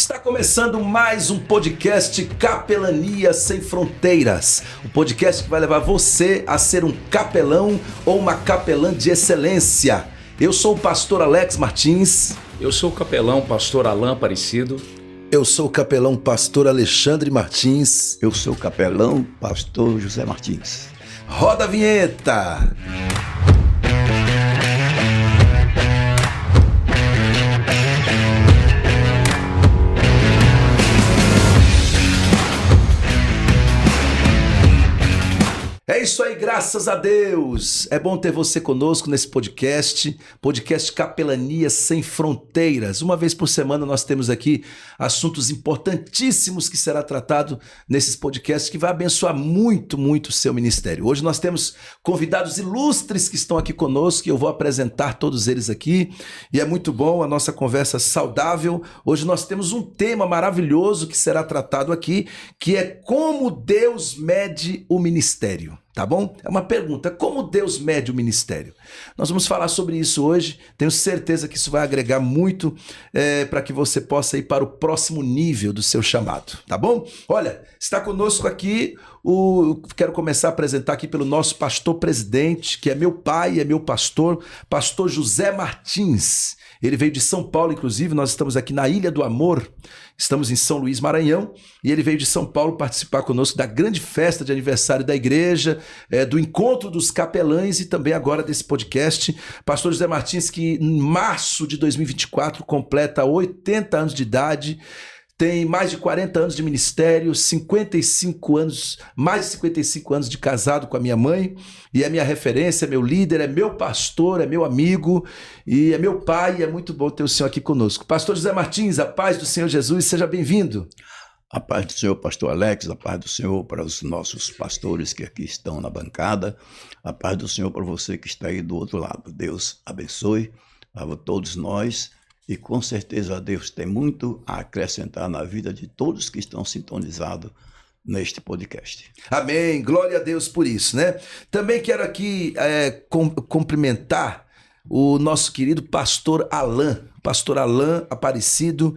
Está começando mais um podcast Capelania Sem Fronteiras. Um podcast que vai levar você a ser um capelão ou uma capelã de excelência. Eu sou o pastor Alex Martins. Eu sou o capelão pastor Alain Aparecido. Eu sou o capelão pastor Alexandre Martins. Eu sou o capelão pastor José Martins. Roda a vinheta! É isso aí, graças a Deus! É bom ter você conosco nesse podcast Capelania Sem Fronteiras. Uma vez por semana nós temos aqui assuntos importantíssimos que será tratado nesses podcasts que vai abençoar muito, muito o seu ministério. Hoje nós temos convidados ilustres que estão aqui conosco e eu vou apresentar todos eles aqui. E é muito bom a nossa conversa saudável. Hoje nós temos um tema maravilhoso que será tratado aqui, que é como Deus mede o ministério. Tá bom? É uma pergunta, como Deus mede o ministério? Nós vamos falar sobre isso hoje, tenho certeza que isso vai agregar muito para que você possa ir para o próximo nível do seu chamado, tá bom? Olha, está conosco aqui, quero começar a apresentar aqui pelo nosso pastor presidente, que é meu pai, é meu pastor José Martins. Ele veio de São Paulo, inclusive, nós estamos aqui na Ilha do Amor, estamos em São Luís, Maranhão, e ele veio de São Paulo participar conosco da grande festa de aniversário da igreja, do encontro dos capelães e também agora desse podcast. Pastor José Martins, que em março de 2024 completa 80 anos de idade, tem mais de 40 anos de ministério, mais de 55 anos de casado com a minha mãe, e é minha referência, é meu líder, é meu pastor, é meu amigo, e é meu pai, e é muito bom ter o senhor aqui conosco. Pastor José Martins, a paz do Senhor Jesus, seja bem-vindo. A paz do Senhor, pastor Alex, a paz do Senhor para os nossos pastores que aqui estão na bancada, a paz do Senhor para você que está aí do outro lado. Deus abençoe a todos nós. E com certeza Deus tem muito a acrescentar na vida de todos que estão sintonizados neste podcast. Amém, glória a Deus por isso, né? Também quero aqui cumprimentar o nosso querido pastor Alain Aparecido,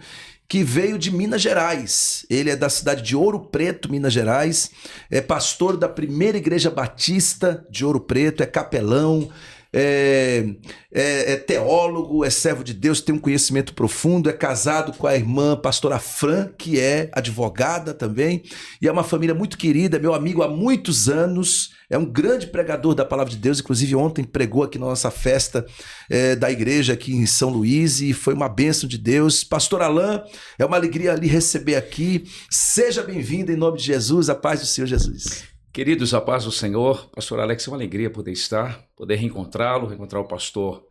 que veio de Minas Gerais. Ele é da cidade de Ouro Preto, Minas Gerais, é pastor da Primeira Igreja Batista de Ouro Preto, é capelão, é teólogo, é servo de Deus, tem um conhecimento profundo, é casado com a irmã pastora Fran, que é advogada também, e é uma família muito querida, é meu amigo há muitos anos, é um grande pregador da palavra de Deus, inclusive ontem pregou aqui na nossa festa da igreja aqui em São Luís e foi uma bênção de Deus. Pastor Alain, é uma alegria lhe receber aqui, seja bem-vindo em nome de Jesus, a paz do Senhor Jesus. Queridos, a paz do Senhor, pastor Alex, é uma alegria poder reencontrá-lo, reencontrar o pastor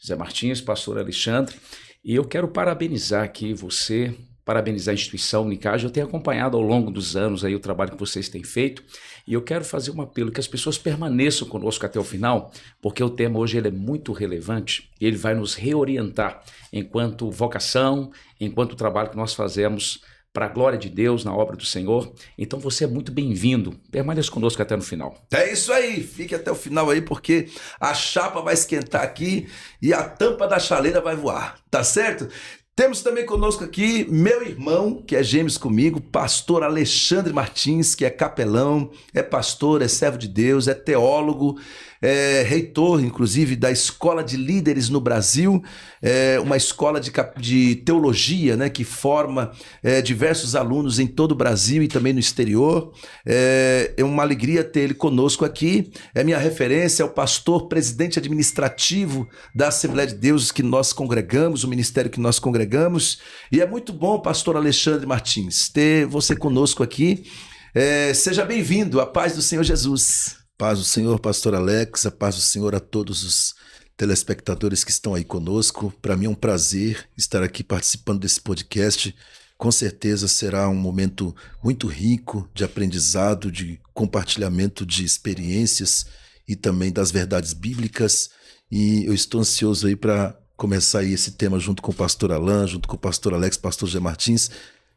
José Martins, pastor Alexandre, e eu quero parabenizar aqui você, parabenizar a instituição Unicage. Eu tenho acompanhado ao longo dos anos aí o trabalho que vocês têm feito, e eu quero fazer um apelo que as pessoas permaneçam conosco até o final, porque o tema hoje ele é muito relevante, e ele vai nos reorientar enquanto vocação, enquanto trabalho que nós fazemos para a glória de Deus, na obra do Senhor. Então você é muito bem-vindo. Permaneça conosco até no final. É isso aí, fique até o final aí, porque a chapa vai esquentar aqui e a tampa da chaleira vai voar, tá certo? Temos também conosco aqui meu irmão, que é gêmeos comigo, pastor Alexandre Martins, que é capelão, é pastor, é servo de Deus, é teólogo, é reitor, inclusive, da Escola de Líderes no Brasil, uma escola de teologia, né, que forma diversos alunos em todo o Brasil e também no exterior. É uma alegria ter ele conosco aqui. É minha referência, é o pastor presidente administrativo da Assembleia de Deus que nós congregamos, o ministério que nós congregamos. E é muito bom, pastor Alexandre Martins, ter você conosco aqui. Seja bem-vindo, a paz do Senhor Jesus. Paz do Senhor, pastor Alex, a paz do Senhor a todos os telespectadores que estão aí conosco. Para mim é um prazer estar aqui participando desse podcast. Com certeza será um momento muito rico de aprendizado, de compartilhamento de experiências e também das verdades bíblicas. E eu estou ansioso aí para começar aí esse tema junto com o pastor Alain, junto com o pastor Alex, pastor José Martins,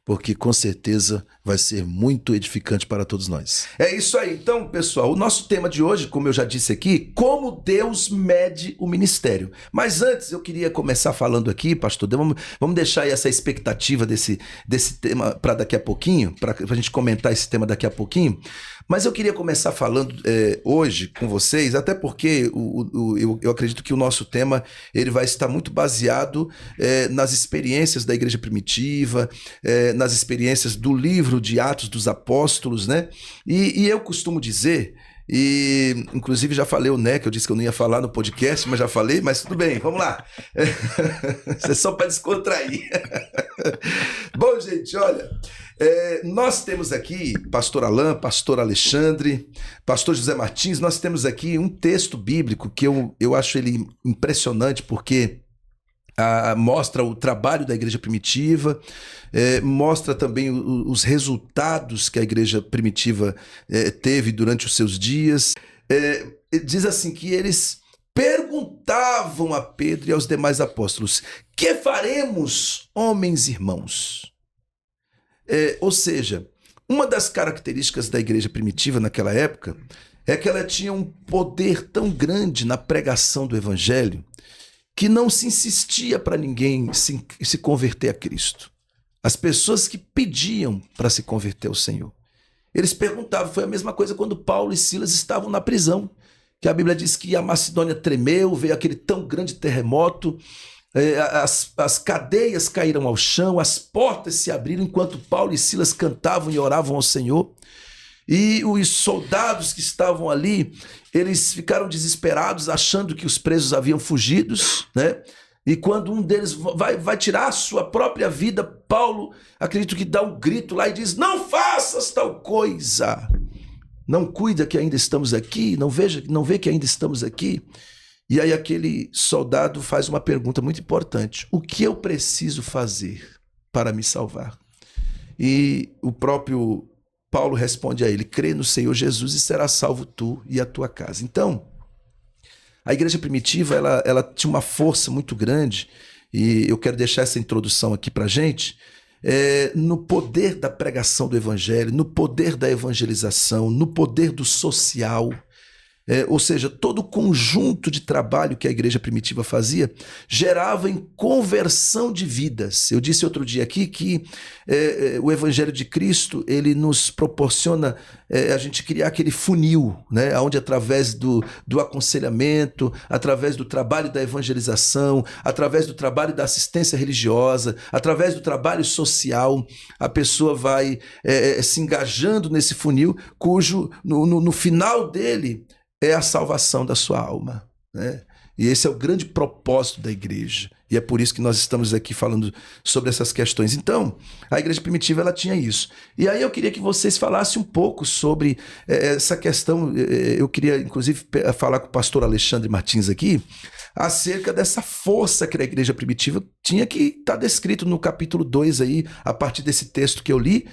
porque com certeza vai ser muito edificante para todos nós. É isso aí. Então, pessoal, o nosso tema de hoje, como eu já disse aqui, como Deus mede o ministério. Mas antes, eu queria começar falando aqui, pastor, vamos deixar aí essa expectativa desse tema para daqui a pouquinho, para a gente comentar esse tema daqui a pouquinho. Mas eu queria começar falando hoje com vocês, até porque eu acredito que o nosso tema ele vai estar muito baseado nas experiências da igreja primitiva, nas experiências do livro de Atos dos Apóstolos, né? E eu costumo dizer, e inclusive já falei que eu disse que eu não ia falar no podcast, mas já falei, mas tudo bem, vamos lá. Isso é só para descontrair. Bom, gente, olha, nós temos aqui, pastor Alain, pastor Alexandre, pastor José Martins, nós temos aqui um texto bíblico que eu acho ele impressionante, porque mostra o trabalho da igreja primitiva, mostra também os resultados que a igreja primitiva teve durante os seus dias. Diz assim que eles perguntavam a Pedro e aos demais apóstolos: que faremos, homens e irmãos? Ou seja, uma das características da igreja primitiva naquela época é que ela tinha um poder tão grande na pregação do evangelho que não se insistia para ninguém se converter a Cristo. As pessoas que pediam para se converter ao Senhor, eles perguntavam. Foi a mesma coisa quando Paulo e Silas estavam na prisão, que a Bíblia diz que a Macedônia tremeu, veio aquele tão grande terremoto, as cadeias caíram ao chão, as portas se abriram enquanto Paulo e Silas cantavam e oravam ao Senhor. E os soldados que estavam ali, eles ficaram desesperados, achando que os presos haviam fugido, né? E quando um deles vai tirar a sua própria vida, Paulo, acredito que dá um grito lá e diz: não faças tal coisa, não cuida que ainda estamos aqui, não vê que ainda estamos aqui. E aí aquele soldado faz uma pergunta muito importante: o que eu preciso fazer para me salvar? E o próprio Paulo responde a ele: crê no Senhor Jesus e serás salvo tu e a tua casa. Então, a igreja primitiva ela tinha uma força muito grande, e eu quero deixar essa introdução aqui para a gente, no poder da pregação do evangelho, no poder da evangelização, no poder do social. Ou seja, todo o conjunto de trabalho que a igreja primitiva fazia gerava em conversão de vidas. Eu disse outro dia aqui que o Evangelho de Cristo ele nos proporciona a gente criar aquele funil, né, onde através do aconselhamento, através do trabalho da evangelização, através do trabalho da assistência religiosa, através do trabalho social, a pessoa vai se engajando nesse funil, cujo no final dele é a salvação da sua alma, né? E esse é o grande propósito da igreja. E é por isso que nós estamos aqui falando sobre essas questões. Então, a igreja primitiva ela tinha isso. E aí eu queria que vocês falassem um pouco sobre essa questão. Eu queria, inclusive, falar com o pastor Alexandre Martins aqui, acerca dessa força que a igreja primitiva tinha, que está descrito no capítulo 2 aí, a partir desse texto que eu li,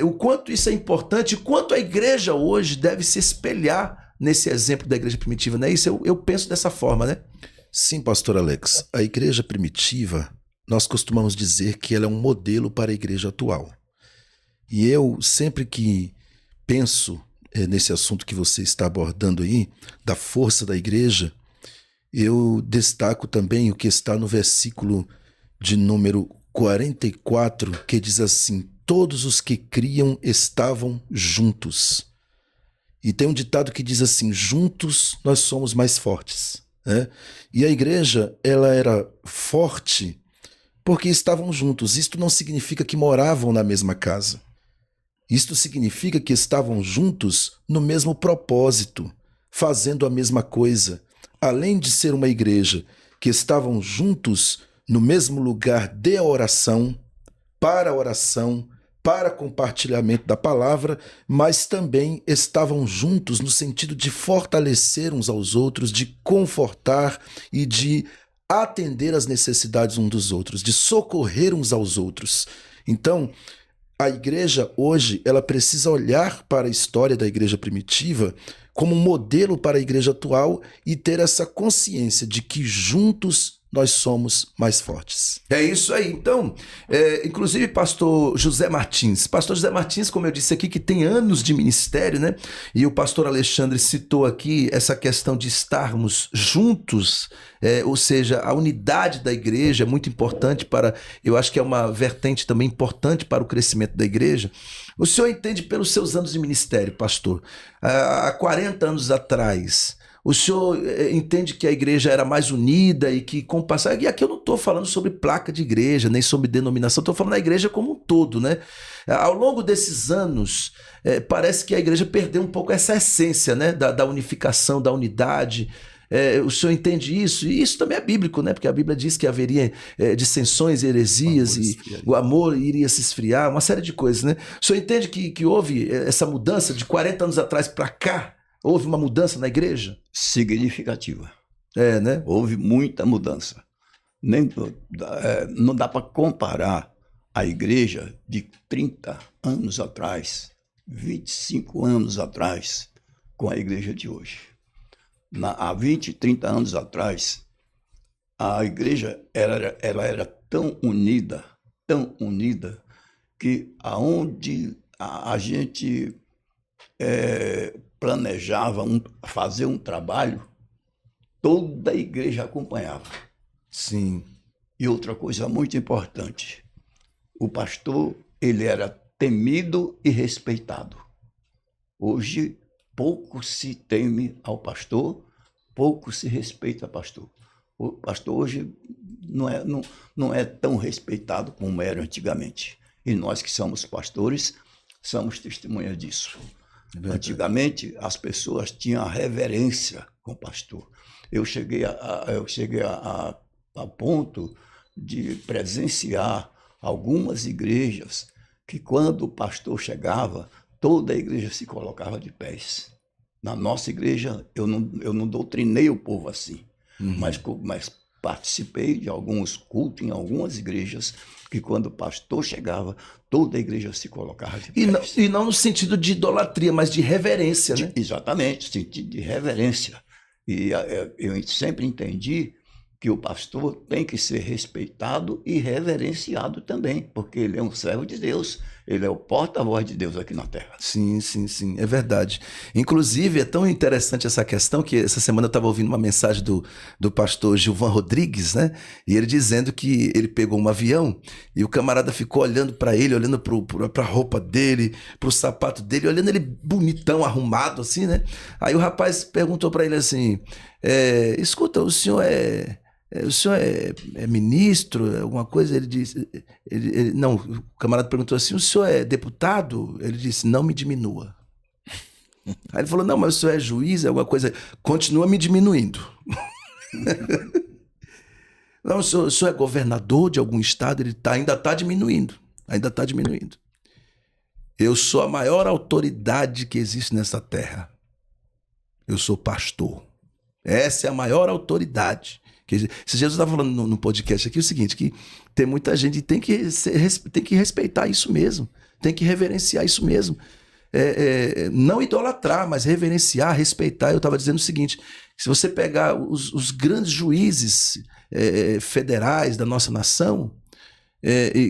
o quanto isso é importante, e quanto a igreja hoje deve se espelhar nesse exemplo da igreja primitiva, né? Isso eu penso dessa forma, né? Sim, pastor Alex. A igreja primitiva, nós costumamos dizer que ela é um modelo para a igreja atual. E eu, sempre que penso nesse assunto que você está abordando aí, da força da igreja, eu destaco também o que está no versículo de número 44, que diz assim: todos os que criam estavam juntos. E tem um ditado que diz assim: juntos nós somos mais fortes, né? E a igreja, ela era forte porque estavam juntos. Isto não significa que moravam na mesma casa. Isto significa que estavam juntos no mesmo propósito, fazendo a mesma coisa. Além de ser uma igreja que estavam juntos no mesmo lugar de oração, para compartilhamento da palavra, mas também estavam juntos no sentido de fortalecer uns aos outros, de confortar e de atender às necessidades uns dos outros, de socorrer uns aos outros. Então, a igreja hoje, ela precisa olhar para a história da igreja primitiva como um modelo para a igreja atual e ter essa consciência de que juntos nós somos mais fortes. É isso aí. Então, inclusive, pastor José Martins, como eu disse aqui, que tem anos de ministério, né? E o pastor Alexandre citou aqui essa questão de estarmos juntos, ou seja, a unidade da igreja é muito importante eu acho que é uma vertente também importante para o crescimento da igreja. O senhor entende pelos seus anos de ministério, pastor, há 40 anos atrás, o senhor entende que a igreja era mais unida e que com o passar... E aqui eu não estou falando sobre placa de igreja, nem sobre denominação, estou falando da igreja como um todo, né? Ao longo desses anos, parece que a igreja perdeu um pouco essa essência, né? Da unificação, da unidade. O senhor entende isso? E isso também é bíblico, né? Porque a Bíblia diz que haveria dissensões, heresias, e o amor iria se esfriar, uma série de coisas, né? O senhor entende que houve essa mudança de 40 anos atrás para cá? Houve uma mudança na igreja? Significativa. Né? Houve muita mudança. Não dá para comparar a igreja de 30 anos atrás, 25 anos atrás, com a igreja de hoje. Há 20, 30 anos atrás, a igreja ela era tão unida, que aonde a gente planejava fazer um trabalho, toda a igreja acompanhava. Sim. E outra coisa muito importante, o pastor, ele era temido e respeitado. Hoje, pouco se teme ao pastor, pouco se respeita ao pastor. O pastor hoje não é tão respeitado como era antigamente. E nós que somos pastores, somos testemunhas disso. Antigamente, as pessoas tinham a reverência com o pastor. Eu cheguei a ponto de presenciar algumas igrejas que, quando o pastor chegava, toda a igreja se colocava de pés. Na nossa igreja, eu não doutrinei o povo assim, mas participei de alguns cultos em algumas igrejas que, quando o pastor chegava, toda a igreja se colocava de pés. E não no sentido de idolatria, mas de reverência, né? Exatamente, sentido de reverência. E eu sempre entendi que o pastor tem que ser respeitado e reverenciado também, porque ele é um servo de Deus, ele é o porta-voz de Deus aqui na terra. Sim, é verdade. Inclusive, é tão interessante essa questão que essa semana eu estava ouvindo uma mensagem do pastor Gilvan Rodrigues, né? E ele dizendo que ele pegou um avião e o camarada ficou olhando para ele, olhando para a roupa dele, para o sapato dele, olhando ele bonitão, arrumado assim, né? Aí o rapaz perguntou para ele assim, escuta, o senhor é ministro, alguma coisa? Ele disse, não, o camarada perguntou assim, o senhor é deputado? Ele disse, não me diminua. Aí ele falou, não, mas o senhor é juiz, alguma coisa? Continua me diminuindo. Não, o senhor é governador de algum estado? Ele ainda está diminuindo. Eu sou a maior autoridade que existe nessa terra. Eu sou pastor. Essa é a maior autoridade. Esses dias eu estava falando no podcast aqui o seguinte, que tem muita gente que tem que respeitar isso mesmo, tem que reverenciar isso mesmo. Não idolatrar, mas reverenciar, respeitar. Eu estava dizendo o seguinte, se você pegar os grandes juízes federais da nossa nação,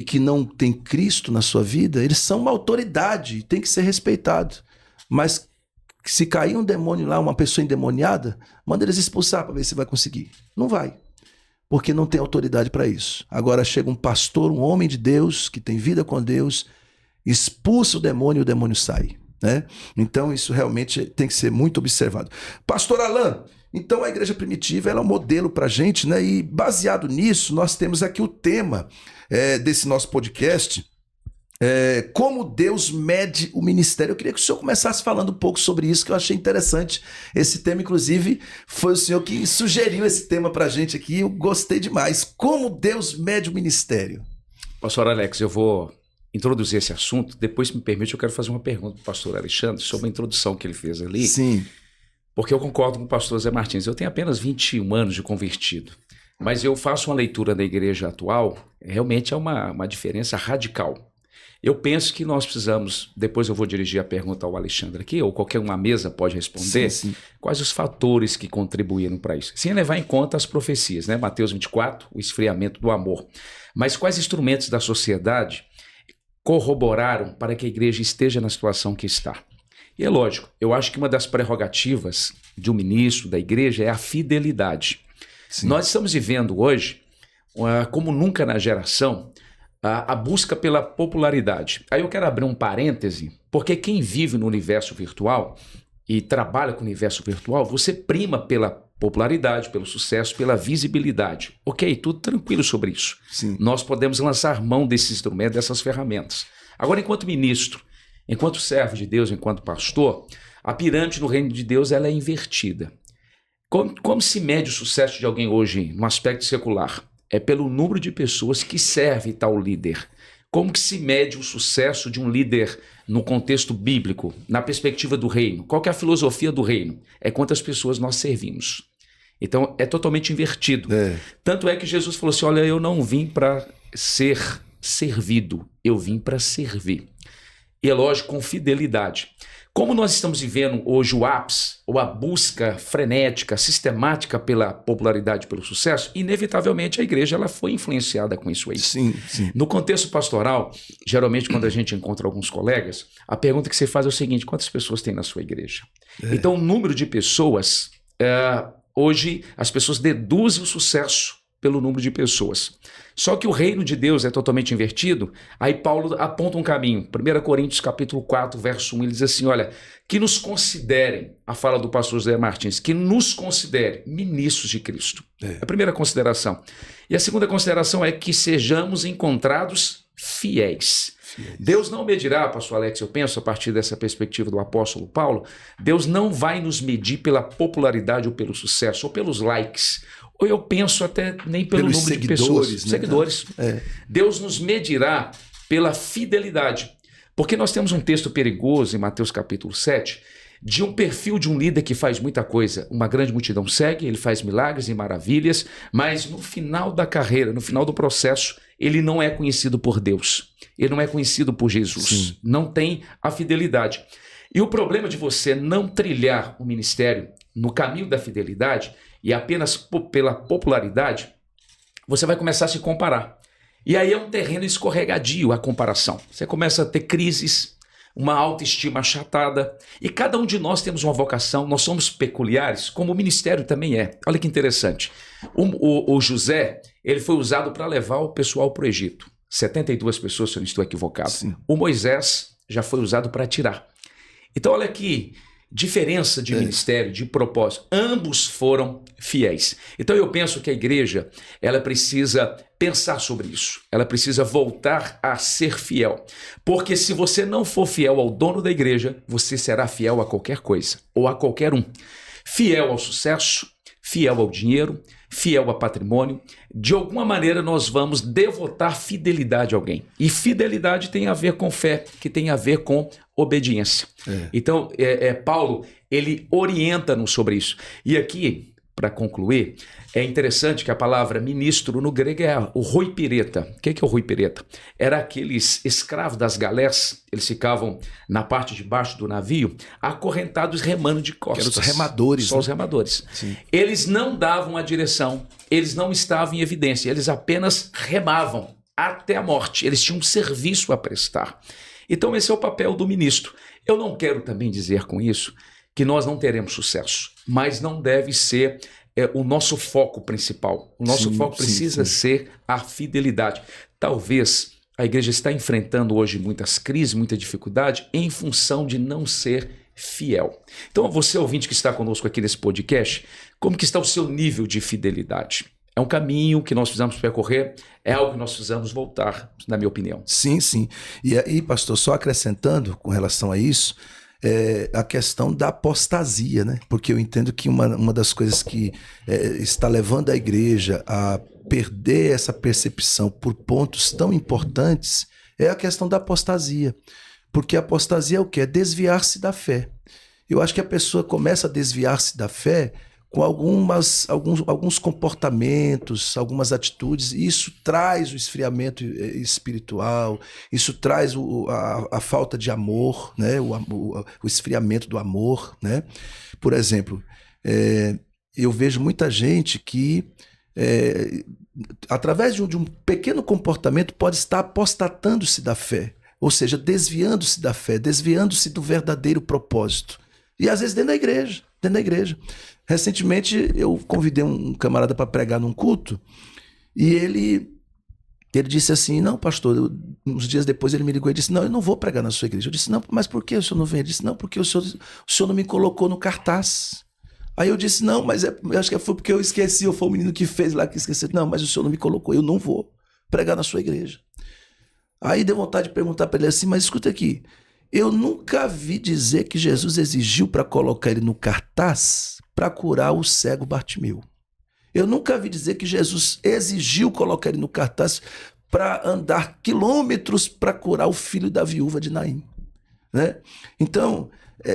que não tem Cristo na sua vida, eles são uma autoridade, tem que ser respeitado. Mas se cair um demônio lá, uma pessoa endemoniada, manda eles expulsar para ver se vai conseguir. Não vai, porque não tem autoridade para isso. Agora chega um pastor, um homem de Deus, que tem vida com Deus, expulsa o demônio e o demônio sai, né? Então isso realmente tem que ser muito observado. Pastor Alain, então a igreja primitiva ela é um modelo para a gente, né? E baseado nisso, nós temos aqui o tema desse nosso podcast, como Deus mede o ministério. Eu queria que o senhor começasse falando um pouco sobre isso, que eu achei interessante esse tema. Inclusive, foi o senhor que sugeriu esse tema para a gente aqui. Eu gostei demais. Como Deus mede o ministério? Pastor Alex, eu vou introduzir esse assunto. Depois, se me permite, eu quero fazer uma pergunta para o pastor Alexandre sobre a introdução que ele fez ali. Sim. Porque eu concordo com o pastor Zé Martins. Eu tenho apenas 21 anos de convertido, mas eu faço uma leitura da igreja atual. Realmente é uma diferença radical. Eu penso que nós precisamos, depois eu vou dirigir a pergunta ao Alexandre aqui, ou qualquer uma mesa pode responder, Sim. quais os fatores que contribuíram para isso. Sem levar em conta as profecias, né? Mateus 24, o esfriamento do amor. Mas quais instrumentos da sociedade corroboraram para que a igreja esteja na situação que está? E é lógico, eu acho que uma das prerrogativas de um ministro da igreja é a fidelidade. Sim. Nós estamos vivendo hoje, como nunca na geração, a busca pela popularidade. Aí eu quero abrir um parêntese, porque quem vive no universo virtual e trabalha com o universo virtual, você prima pela popularidade, pelo sucesso, pela visibilidade. Ok, tudo tranquilo sobre isso. Sim. Nós podemos lançar mão desses instrumentos, dessas ferramentas. Agora, enquanto ministro, enquanto servo de Deus, enquanto pastor, a pirâmide no reino de Deus ela é invertida. Como se mede o sucesso de alguém hoje no aspecto secular? É pelo número de pessoas que serve tal líder. Como que se mede o sucesso de um líder no contexto bíblico, na perspectiva do reino? Qual que é a filosofia do reino? É quantas pessoas nós servimos. Então, é totalmente invertido. Tanto é que Jesus falou assim, olha, eu não vim para ser servido, eu vim para servir. E é lógico, com fidelidade. Como nós estamos vivendo hoje o ápice, ou a busca frenética, sistemática pela popularidade, pelo sucesso, inevitavelmente a igreja ela foi influenciada com isso aí. Sim. No contexto pastoral, geralmente quando a gente encontra alguns colegas, a pergunta que você faz é o seguinte, quantas pessoas tem na sua igreja? Então o número de pessoas, hoje as pessoas deduzem o sucesso pelo número de pessoas. Só que o reino de Deus é totalmente invertido, aí Paulo aponta um caminho. 1 Coríntios capítulo 4, verso 1, ele diz assim, olha, que nos considerem, a fala do pastor José Martins, que nos considerem ministros de Cristo. É a primeira consideração. E a segunda consideração é que sejamos encontrados fiéis. Deus não medirá, pastor Alex, eu penso a partir dessa perspectiva do apóstolo Paulo, Deus não vai nos medir pela popularidade ou pelo sucesso, ou pelos likes, ou eu penso até nem pelo pelos número de pessoas, né? seguidores. Deus nos medirá pela fidelidade. Porque nós temos um texto perigoso em Mateus capítulo 7, de um perfil de um líder que faz muita coisa. Uma grande multidão segue, ele faz milagres e maravilhas, mas no final da carreira, no final do processo, ele não é conhecido por Deus. Ele não é conhecido por Jesus. Sim. Não tem a fidelidade. E o problema de você não trilhar o ministério no caminho da fidelidade e apenas pela popularidade, você vai começar a se comparar. E aí é um terreno escorregadio a comparação. Você começa a ter crises, uma autoestima achatada. E cada um de nós temos uma vocação, nós somos peculiares, como o ministério também é. Olha que interessante. O José, ele foi usado para levar o pessoal para o Egito. 72 pessoas, se eu não estou equivocado. Sim. O Moisés já foi usado para tirar. Então olha que diferença de ministério, de propósito. Ambos foram fiéis. Então eu penso que a igreja, ela precisa pensar sobre isso. Ela precisa voltar a ser fiel. Porque se você não for fiel ao dono da igreja, você será fiel a qualquer coisa, ou a qualquer um. Fiel ao sucesso, fiel ao dinheiro, fiel a patrimônio. De alguma maneira nós vamos devotar fidelidade a alguém. E fidelidade tem a ver com fé, que tem a ver com obediência. Então, Paulo, ele orienta-nos sobre isso. E aqui, para concluir, é interessante que a palavra ministro no grego é o roipireta. O que é o roipireta? Era aqueles escravos das galés, eles ficavam na parte de baixo do navio, acorrentados remando de costas. Que eram os remadores. Só os remadores. Sim. Eles não davam a direção, eles não estavam em evidência, eles apenas remavam até a morte. Eles tinham um serviço a prestar. Então esse é o papel do ministro. Eu não quero também dizer com isso que nós não teremos sucesso, mas não deve ser o nosso foco principal. O nosso foco precisa ser a fidelidade. Talvez a igreja está enfrentando hoje muitas crises, muita dificuldade em função de não ser fiel. Então você ouvinte que está conosco aqui nesse podcast, como que está o seu nível de fidelidade? É um caminho que nós precisamos percorrer, é algo que nós precisamos voltar, na minha opinião. Sim. E aí, pastor, só acrescentando com relação a isso, a questão da apostasia, né? Porque eu entendo que uma das coisas que está levando a igreja a perder essa percepção por pontos tão importantes é a questão da apostasia. Porque a apostasia é o quê? É desviar-se da fé. Eu acho que a pessoa começa a desviar-se da fé com alguns comportamentos, algumas atitudes, e isso traz o esfriamento espiritual, isso traz a falta de amor, né? O esfriamento do amor, né? Por exemplo, eu vejo muita gente que, através de um pequeno comportamento, pode estar apostatando-se da fé, ou seja, desviando-se da fé, desviando-se do verdadeiro propósito. E às vezes dentro da igreja. Recentemente eu convidei um camarada para pregar num culto e ele disse assim: não, pastor, uns dias depois ele me ligou e disse: não, eu não vou pregar na sua igreja. Eu disse: não, mas por que o senhor não vem? Ele disse: não, porque o senhor não me colocou no cartaz. Aí eu disse: não, mas eu acho que foi porque eu esqueci, ou foi o menino que fez lá que esqueceu. Não, mas o senhor não me colocou, eu não vou pregar na sua igreja. Aí deu vontade de perguntar para ele assim: mas escuta aqui, eu nunca vi dizer que Jesus exigiu para colocar ele no cartaz para curar o cego Bartimeu. Eu nunca vi dizer que Jesus exigiu colocar ele no cartaz para andar quilômetros para curar o filho da viúva de Naim, né? Então,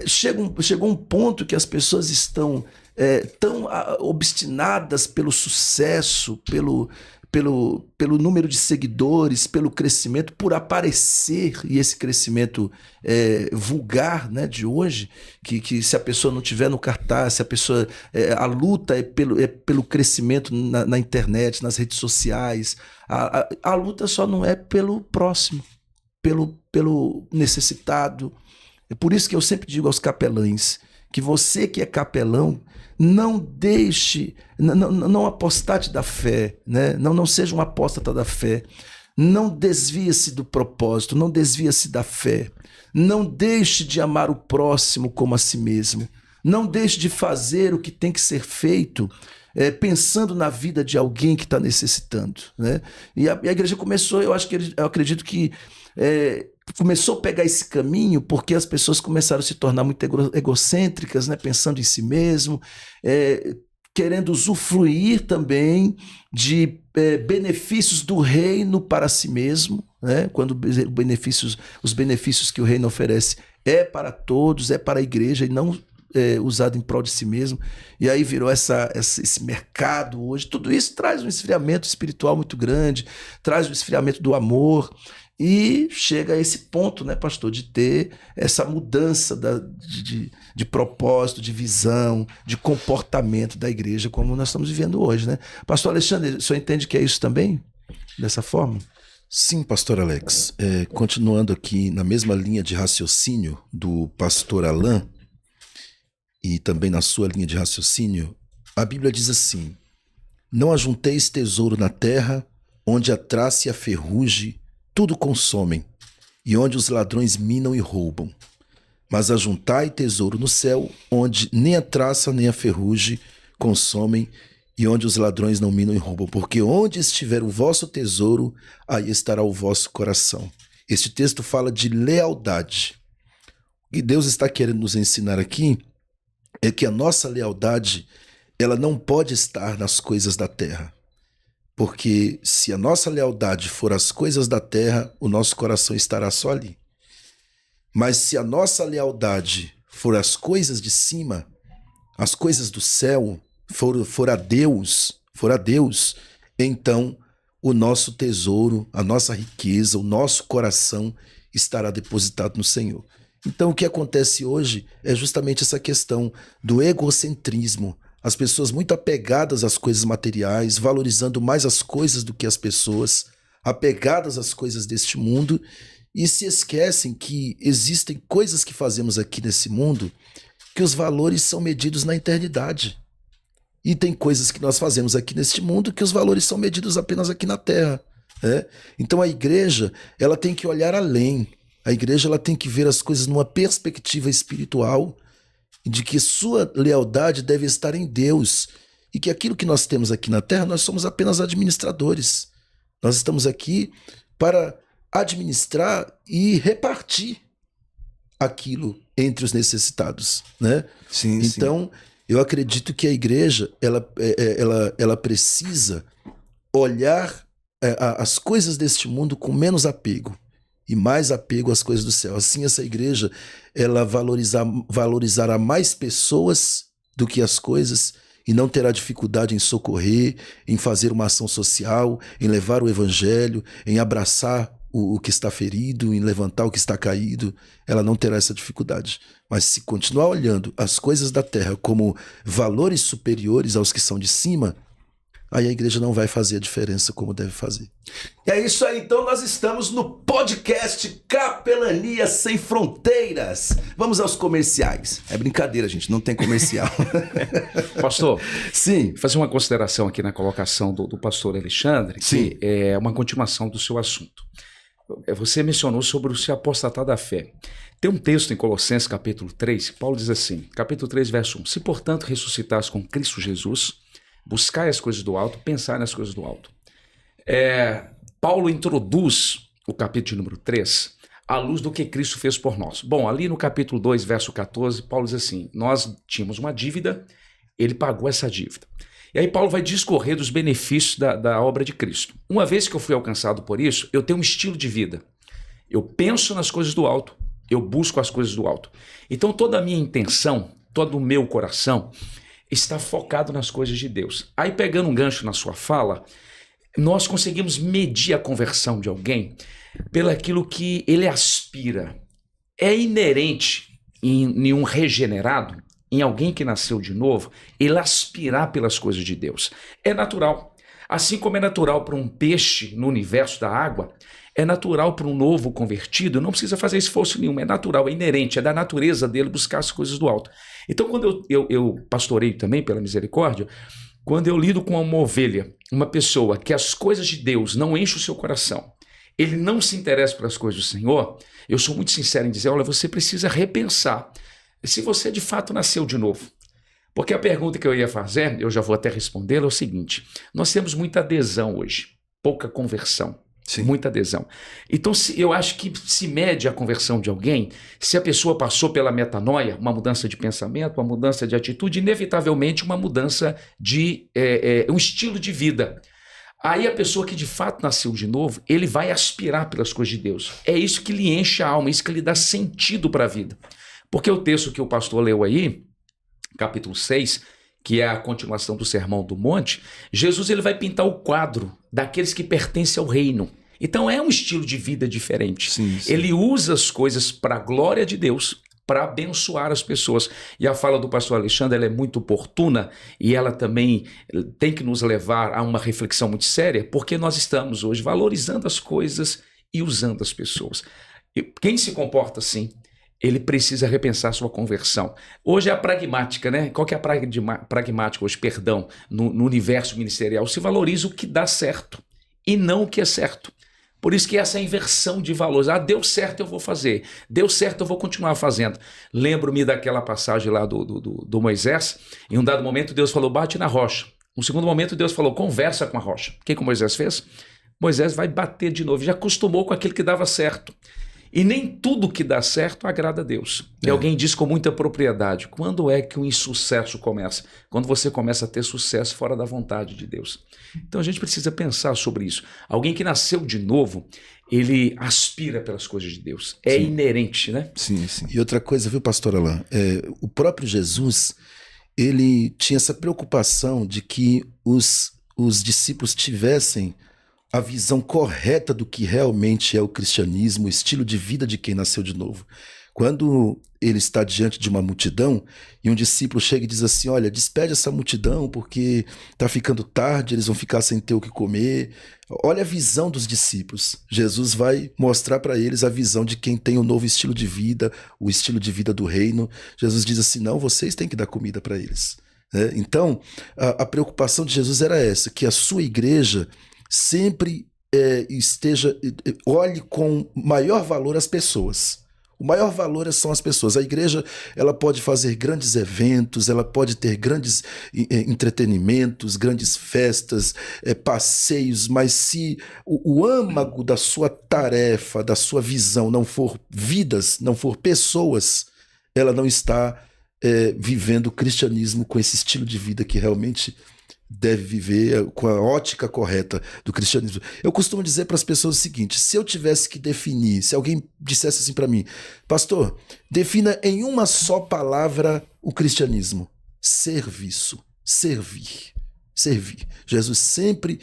chegou um ponto que as pessoas estão tão obstinadas pelo sucesso, pelo número de seguidores, pelo crescimento, por aparecer, e esse crescimento vulgar, né, de hoje, que se a pessoa não tiver no cartaz, se a pessoa... a luta é pelo crescimento na internet, nas redes sociais. A luta só não é pelo próximo, pelo necessitado. É por isso que eu sempre digo aos capelães que você que é capelão, não deixe, não apostate da fé, né? Não seja um apóstata da fé, não desvie-se do propósito, não desvie-se da fé, não deixe de amar o próximo como a si mesmo, não deixe de fazer o que tem que ser feito pensando na vida de alguém que está necessitando, né? E a igreja começou, eu acredito que começou a pegar esse caminho porque as pessoas começaram a se tornar muito egocêntricas, né? Pensando em si mesmo, querendo usufruir também de benefícios do reino para si mesmo, né? Quando os benefícios que o reino oferece é para todos, é para a igreja e não usado em prol de si mesmo. E aí virou esse mercado hoje. Tudo isso traz um esfriamento espiritual muito grande, traz um esfriamento do amor. E chega a esse ponto, né, pastor, de ter essa mudança de propósito, de visão, de comportamento da igreja, como nós estamos vivendo hoje, né? Pastor Alexandre, o senhor entende que é isso também? Dessa forma? Sim, pastor Alex. Continuando aqui na mesma linha de raciocínio do pastor Alain, e também na sua linha de raciocínio, a Bíblia diz assim: não ajunteis tesouro na terra, onde a traça e a ferrugem tudo consomem, e onde os ladrões minam e roubam. Mas ajuntai tesouro no céu, onde nem a traça nem a ferrugem consomem, e onde os ladrões não minam e roubam. Porque onde estiver o vosso tesouro, aí estará o vosso coração. Este texto fala de lealdade. O que Deus está querendo nos ensinar aqui é que a nossa lealdade, ela não pode estar nas coisas da terra. Porque se a nossa lealdade for às coisas da terra, o nosso coração estará só ali. Mas se a nossa lealdade for às coisas de cima, as coisas do céu, for a Deus, então o nosso tesouro, a nossa riqueza, o nosso coração estará depositado no Senhor. Então o que acontece hoje é justamente essa questão do egocentrismo. As pessoas muito apegadas às coisas materiais, valorizando mais as coisas do que as pessoas, apegadas às coisas deste mundo, e se esquecem que existem coisas que fazemos aqui nesse mundo que os valores são medidos na eternidade. E tem coisas que nós fazemos aqui neste mundo que os valores são medidos apenas aqui na terra, né? Então a igreja, ela tem que olhar além. A igreja, ela tem que ver as coisas numa perspectiva espiritual, de que sua lealdade deve estar em Deus, e que aquilo que nós temos aqui na terra, nós somos apenas administradores. Nós estamos aqui para administrar e repartir aquilo entre os necessitados, né? Sim, então, eu acredito que a igreja, ela precisa olhar as coisas deste mundo com menos apego e mais apego às coisas do céu. Assim, essa igreja, ela valorizará mais pessoas do que as coisas, e não terá dificuldade em socorrer, em fazer uma ação social, em levar o evangelho, em abraçar o que está ferido, em levantar o que está caído. Ela não terá essa dificuldade. Mas se continuar olhando as coisas da terra como valores superiores aos que são de cima, aí a igreja não vai fazer a diferença como deve fazer. E é isso aí, então nós estamos no podcast Capelania Sem Fronteiras. Vamos aos comerciais. É brincadeira, gente, não tem comercial. Pastor, Sim. fazer uma consideração aqui na colocação do pastor Alexandre, Sim. que é uma continuação do seu assunto. Você mencionou sobre o se apostatar da fé. Tem um texto em Colossenses capítulo 3, que Paulo diz assim, capítulo 3, verso 1, se portanto ressuscitais com Cristo Jesus, buscai as coisas do alto, pensai nas coisas do alto. Paulo introduz o capítulo número 3 à luz do que Cristo fez por nós. Bom, ali no capítulo 2, verso 14, Paulo diz assim, nós tínhamos uma dívida, ele pagou essa dívida. E aí Paulo vai discorrer dos benefícios da obra de Cristo. Uma vez que eu fui alcançado por isso, eu tenho um estilo de vida. Eu penso nas coisas do alto, eu busco as coisas do alto. Então toda a minha intenção, todo o meu coração está focado nas coisas de Deus. Aí pegando um gancho na sua fala, nós conseguimos medir a conversão de alguém pelo aquilo que ele aspira. É inerente em um regenerado, em alguém que nasceu de novo, ele aspirar pelas coisas de Deus. É natural. Assim como é natural para um peixe no universo da água, é natural para um novo convertido, não precisa fazer esforço nenhum, é natural, é inerente, é da natureza dele buscar as coisas do alto. Então, quando eu pastoreio também, pela misericórdia, quando eu lido com uma ovelha, uma pessoa que as coisas de Deus não enchem o seu coração, ele não se interessa pelas coisas do Senhor, eu sou muito sincero em dizer, olha, você precisa repensar se você de fato nasceu de novo. Porque a pergunta que eu ia fazer, eu já vou até respondê-la, é o seguinte, nós temos muita adesão hoje, pouca conversão. Sim. Muita adesão. Então, eu acho que se mede a conversão de alguém, se a pessoa passou pela metanoia, uma mudança de pensamento, uma mudança de atitude, inevitavelmente uma mudança de um estilo de vida. Aí a pessoa que de fato nasceu de novo, ele vai aspirar pelas coisas de Deus. É isso que lhe enche a alma, isso que lhe dá sentido para a vida. Porque o texto que o pastor leu aí, capítulo 6, que é a continuação do Sermão do Monte, Jesus ele vai pintar o quadro daqueles que pertencem ao reino. Então é um estilo de vida diferente. Sim. Ele usa as coisas para a glória de Deus, para abençoar as pessoas. E a fala do pastor Alexandre ela é muito oportuna e ela também tem que nos levar a uma reflexão muito séria, porque nós estamos hoje valorizando as coisas e usando as pessoas. E quem se comporta assim, ele precisa repensar sua conversão. Hoje é a pragmática, né? Qual que é a pragmática hoje? Perdão, no universo ministerial. Se valoriza o que dá certo e não o que é certo. Por isso que essa inversão de valores. Ah, deu certo, eu vou fazer. Deu certo, eu vou continuar fazendo. Lembro-me daquela passagem lá do Moisés. Em um dado momento, Deus falou, bate na rocha. No segundo momento, Deus falou, conversa com a rocha. O que o Moisés fez? Moisés vai bater de novo. Já acostumou com aquilo que dava certo. E nem tudo que dá certo agrada a Deus. E alguém diz com muita propriedade, quando é que o insucesso começa? Quando você começa a ter sucesso fora da vontade de Deus. Então a gente precisa pensar sobre isso. Alguém que nasceu de novo, ele aspira pelas coisas de Deus. É sim. Inerente, né? Sim, sim. E outra coisa, viu, pastor Alain? O próprio Jesus, ele tinha essa preocupação de que os discípulos tivessem a visão correta do que realmente é o cristianismo, o estilo de vida de quem nasceu de novo. Quando ele está diante de uma multidão e um discípulo chega e diz assim, olha, despede essa multidão porque está ficando tarde, eles vão ficar sem ter o que comer. Olha a visão dos discípulos. Jesus vai mostrar para eles a visão de quem tem um novo estilo de vida, o estilo de vida do reino. Jesus diz assim, não, vocês têm que dar comida para eles. Então, a preocupação de Jesus era essa, que a sua igreja sempre olhe com maior valor as pessoas. O maior valor são as pessoas. A igreja ela pode fazer grandes eventos, ela pode ter grandes entretenimentos, grandes festas, passeios, mas se o âmago da sua tarefa, da sua visão não for vidas, não for pessoas, ela não está vivendo o cristianismo com esse estilo de vida que realmente deve viver com a ótica correta do cristianismo. Eu costumo dizer para as pessoas o seguinte, se eu tivesse que definir, se alguém dissesse assim para mim, pastor, defina em uma só palavra o cristianismo, serviço. servir. Servir. Jesus sempre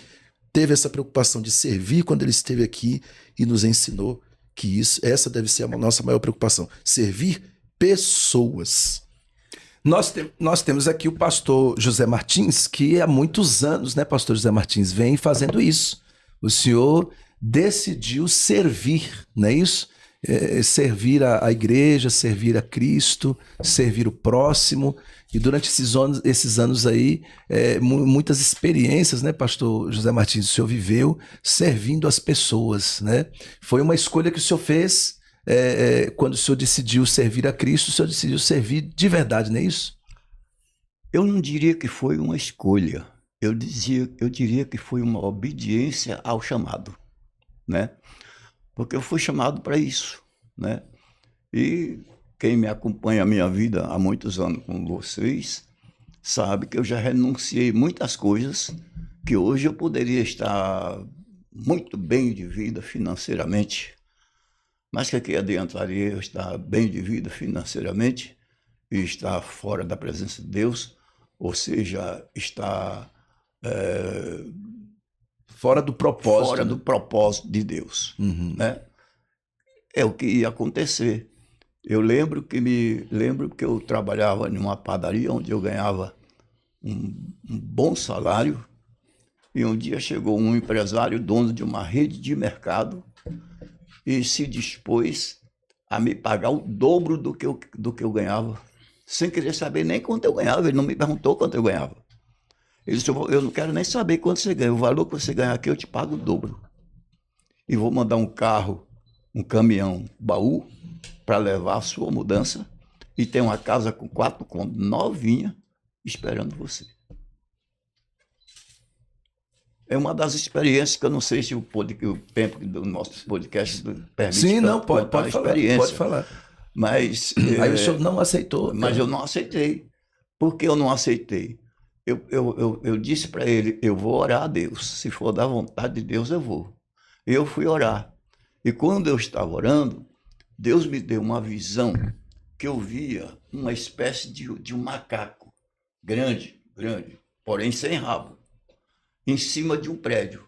teve essa preocupação de servir quando ele esteve aqui e nos ensinou que essa deve ser a nossa maior preocupação. Servir pessoas. Nós temos aqui o pastor José Martins, que há muitos anos, né, pastor José Martins, vem fazendo isso. O senhor decidiu servir, não é isso? Servir a igreja, servir a Cristo, servir o próximo. E durante esses anos aí, muitas experiências, né, pastor José Martins, o senhor viveu servindo as pessoas, né? Foi uma escolha que o senhor fez. Quando o senhor decidiu servir a Cristo, o senhor decidiu servir de verdade, não é isso? Eu não diria que foi uma escolha, eu diria que foi uma obediência ao chamado, né? Porque eu fui chamado para isso, né? E quem me acompanha a minha vida há muitos anos com vocês, sabe que eu já renunciei muitas coisas que hoje eu poderia estar muito bem de vida financeiramente. Mas que adiantaria eu estar bem de vida financeiramente e estar fora da presença de Deus, ou seja, estar fora do propósito. Fora do propósito de Deus. Uhum. Né? É o que ia acontecer. Eu lembro que eu trabalhava numa padaria onde eu ganhava um bom salário, e um dia chegou um empresário, dono de uma rede de mercado, e se dispôs a me pagar o dobro do que eu ganhava, sem querer saber nem quanto eu ganhava. Ele não me perguntou quanto eu ganhava. Ele disse: eu não quero nem saber quanto você ganha, o valor que você ganha aqui eu te pago o dobro. E vou mandar um carro, um caminhão, baú, para levar a sua mudança, e tem uma casa com 4 cômodos, novinha, esperando você. É uma das experiências que eu não sei se o tempo do nosso podcast permite. Sim, não, pode falar. Pode falar. Mas, aí o senhor não aceitou. Mas eu não aceitei. Por que eu não aceitei? Eu disse para ele: eu vou orar a Deus. Se for da vontade de Deus, eu vou. Eu fui orar. E quando eu estava orando, Deus me deu uma visão que eu via uma espécie de um macaco grande, porém sem rabo, em cima de um prédio.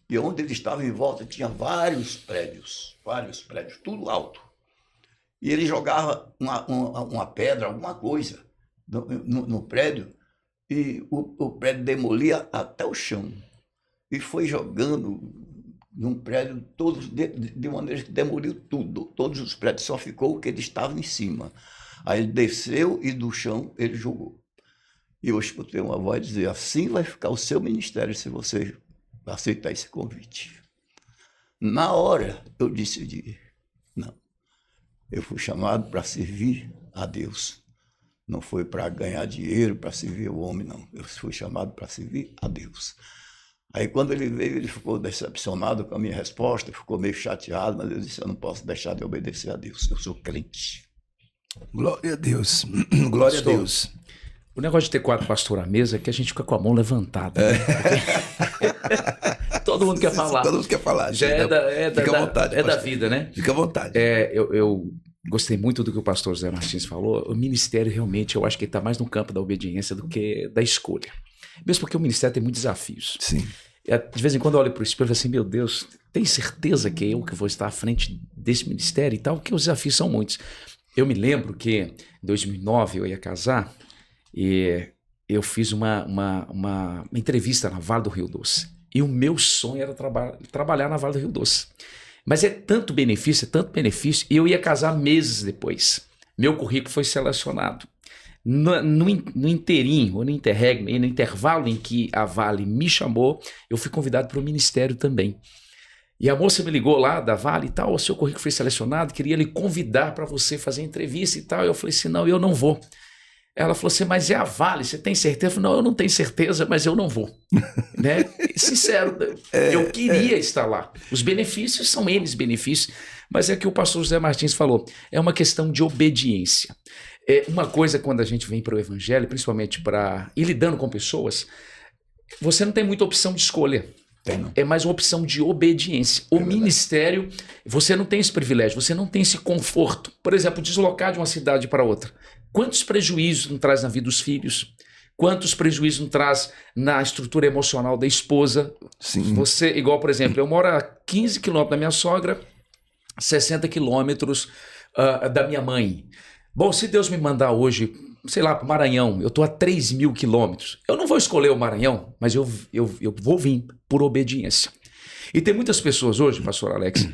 E onde ele estava em volta tinha vários prédios, tudo alto. E ele jogava uma pedra, alguma coisa no prédio, e o prédio demolia até o chão. E foi jogando num prédio todos de maneira que demoliu tudo, todos os prédios, só ficou o que ele estava em cima. Aí ele desceu e do chão ele jogou. E eu escutei uma voz dizer: assim vai ficar o seu ministério se você aceitar esse convite. Na hora eu decidi: não, eu fui chamado para servir a Deus. Não foi para ganhar dinheiro, para servir o homem, não. Eu fui chamado para servir a Deus. Aí quando ele veio, ele ficou decepcionado com a minha resposta, ficou meio chateado, mas eu disse: eu não posso deixar de obedecer a Deus, eu sou crente. Glória a Deus, glória a Deus. O negócio de ter 4 pastores à mesa é que a gente fica com a mão levantada. Né? Todo mundo quer falar. Todo mundo quer falar. Já fica à vontade, da vida, né? Fica à vontade. Eu gostei muito do que o pastor José Martins falou. O ministério realmente, eu acho que ele está mais no campo da obediência do que da escolha. Mesmo porque o ministério tem muitos desafios. Sim. De vez em quando eu olho para o espelho e falo assim: meu Deus, tem certeza que é eu que vou estar à frente desse ministério e tal? Porque os desafios são muitos. Eu me lembro que em 2009 eu ia casar e eu fiz uma entrevista na Vale do Rio Doce. E o meu sonho era trabalhar na Vale do Rio Doce. Mas é tanto benefício, e eu ia casar meses depois. Meu currículo foi selecionado. No inteirinho, ou no interregno, e no intervalo em que a Vale me chamou, eu fui convidado para o ministério também. E a moça me ligou lá da Vale e tal: o seu currículo foi selecionado, queria lhe convidar para você fazer entrevista e tal. Eu falei assim: não, eu não vou. Ela falou assim: mas é a Vale, você tem certeza? Eu falei: não, eu não tenho certeza, mas eu não vou. Né? Sincero, eu queria estar lá. Os benefícios são eles benefícios, mas é que o pastor José Martins falou, é uma questão de obediência. Uma coisa, quando a gente vem para o evangelho, principalmente para ir lidando com pessoas, você não tem muita opção de escolha. É mais uma opção de obediência. O ministério, você não tem esse privilégio, você não tem esse conforto. Por exemplo, deslocar de uma cidade para outra. Quantos prejuízos não traz na vida dos filhos? Quantos prejuízos não traz na estrutura emocional da esposa? Sim. Você, igual, por exemplo, eu moro a 15 quilômetros da minha sogra, 60 quilômetros da minha mãe. Bom, se Deus me mandar hoje, sei lá, para o Maranhão, eu estou a 3.000 quilômetros. Eu não vou escolher o Maranhão, mas eu vou vir por obediência. E tem muitas pessoas hoje, pastor Alex,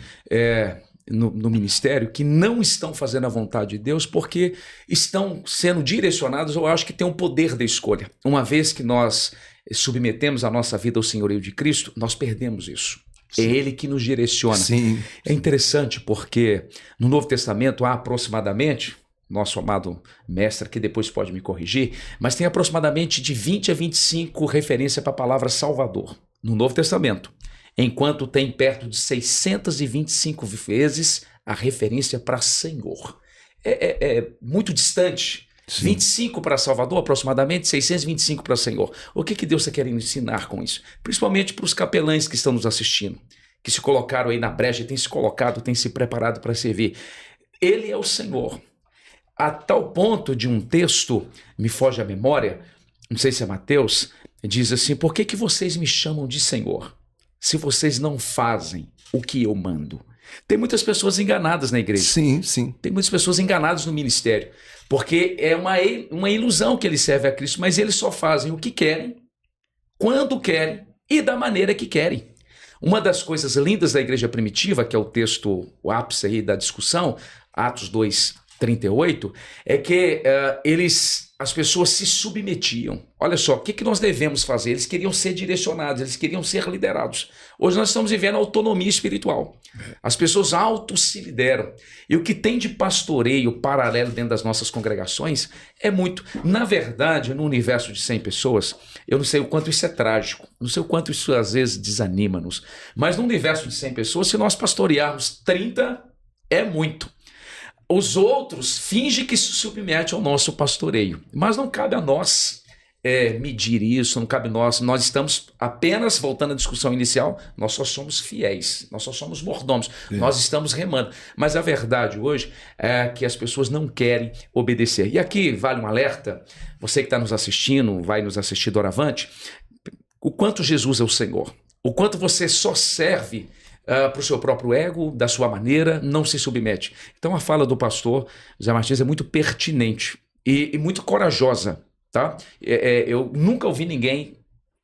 no ministério, que não estão fazendo a vontade de Deus porque estão sendo direcionados, ou acho que tem um poder da escolha. Uma vez que nós submetemos a nossa vida ao senhorio de Cristo, nós perdemos isso. Sim. É Ele que nos direciona. Sim. É interessante porque no Novo Testamento há aproximadamente, nosso amado mestre que depois pode me corrigir, mas tem aproximadamente de 20 a 25 referências para a palavra Salvador no Novo Testamento, enquanto tem perto de 625 vezes a referência para Senhor. É muito distante. Sim. 25 para Salvador, aproximadamente 625 para Senhor. O que Deus está querendo ensinar com isso? Principalmente para os capelães que estão nos assistindo, que se colocaram aí na brecha, têm se colocado, têm se preparado para servir. Ele é o Senhor. A tal ponto de um texto, me foge a memória, não sei se é Mateus, diz assim: por que vocês me chamam de Senhor, se vocês não fazem o que eu mando? Tem muitas pessoas enganadas na igreja. Sim, sim. Tem muitas pessoas enganadas no ministério, porque é uma ilusão que eles servem a Cristo, mas eles só fazem o que querem, quando querem e da maneira que querem. Uma das coisas lindas da igreja primitiva, que é o texto, o ápice aí da discussão, Atos 2:38, é que as pessoas se submetiam. Olha só, o que nós devemos fazer? Eles queriam ser direcionados, eles queriam ser liderados. Hoje nós estamos vivendo autonomia espiritual. As pessoas se lideram. E o que tem de pastoreio paralelo dentro das nossas congregações é muito. Na verdade, no universo de 100 pessoas, eu não sei o quanto isso é trágico, não sei o quanto isso às vezes desanima-nos, mas no universo de 100 pessoas, se nós pastorearmos 30, é muito. Os outros fingem que se submetem ao nosso pastoreio, mas não cabe a nós medir isso, não cabe a nós. Nós estamos apenas, voltando à discussão inicial, nós só somos fiéis, nós só somos mordomos, nós estamos remando. Mas a verdade hoje é que as pessoas não querem obedecer. E aqui vale um alerta, você que está nos assistindo, vai nos assistir doravante, o quanto Jesus é o Senhor, o quanto você só serve para o seu próprio ego, da sua maneira, não se submete. Então a fala do pastor José Martins é muito pertinente e muito corajosa. Tá? Eu nunca ouvi ninguém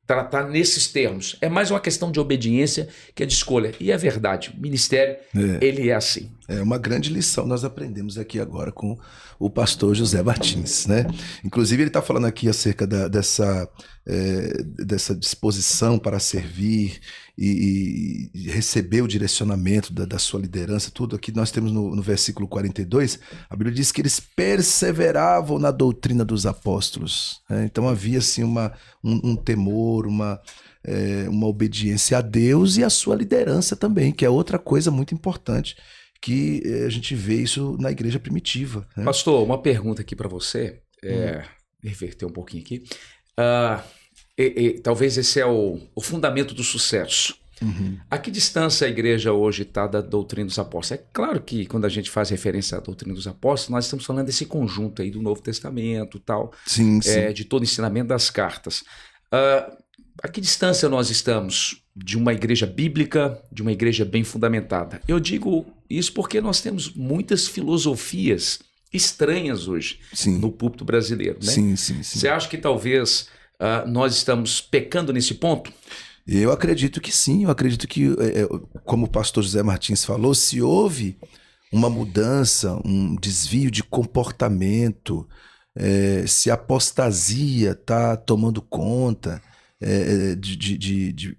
tratar nesses termos. É mais uma questão de obediência que é de escolha. E é verdade, o ministério, ele é assim. É uma grande lição nós aprendemos aqui agora com o pastor José Martins, né? Inclusive ele está falando aqui acerca dessa disposição para servir e receber o direcionamento da sua liderança, tudo aqui nós temos no versículo 42, a Bíblia diz que eles perseveravam na doutrina dos apóstolos, né? Então havia assim um temor, uma obediência a Deus e a sua liderança também, que é outra coisa muito importante, que a gente vê isso na igreja primitiva, né? Pastor, uma pergunta aqui para você, reverter um pouquinho aqui. Talvez esse é o fundamento do sucesso. Uhum. A que distância a igreja hoje está da doutrina dos apóstolos? É claro que quando a gente faz referência à doutrina dos apóstolos, nós estamos falando desse conjunto aí do Novo Testamento, tal, sim, sim. De todo o ensinamento das cartas. A que distância nós estamos de uma igreja bíblica, de uma igreja bem fundamentada? Eu digo isso porque nós temos muitas filosofias estranhas hoje, sim, no púlpito brasileiro, né? Sim, sim, sim. Você acha que talvez nós estamos pecando nesse ponto? Eu acredito que sim, eu acredito que, como o pastor José Martins falou, se houve uma mudança, um desvio de comportamento, se a apostasia está tomando conta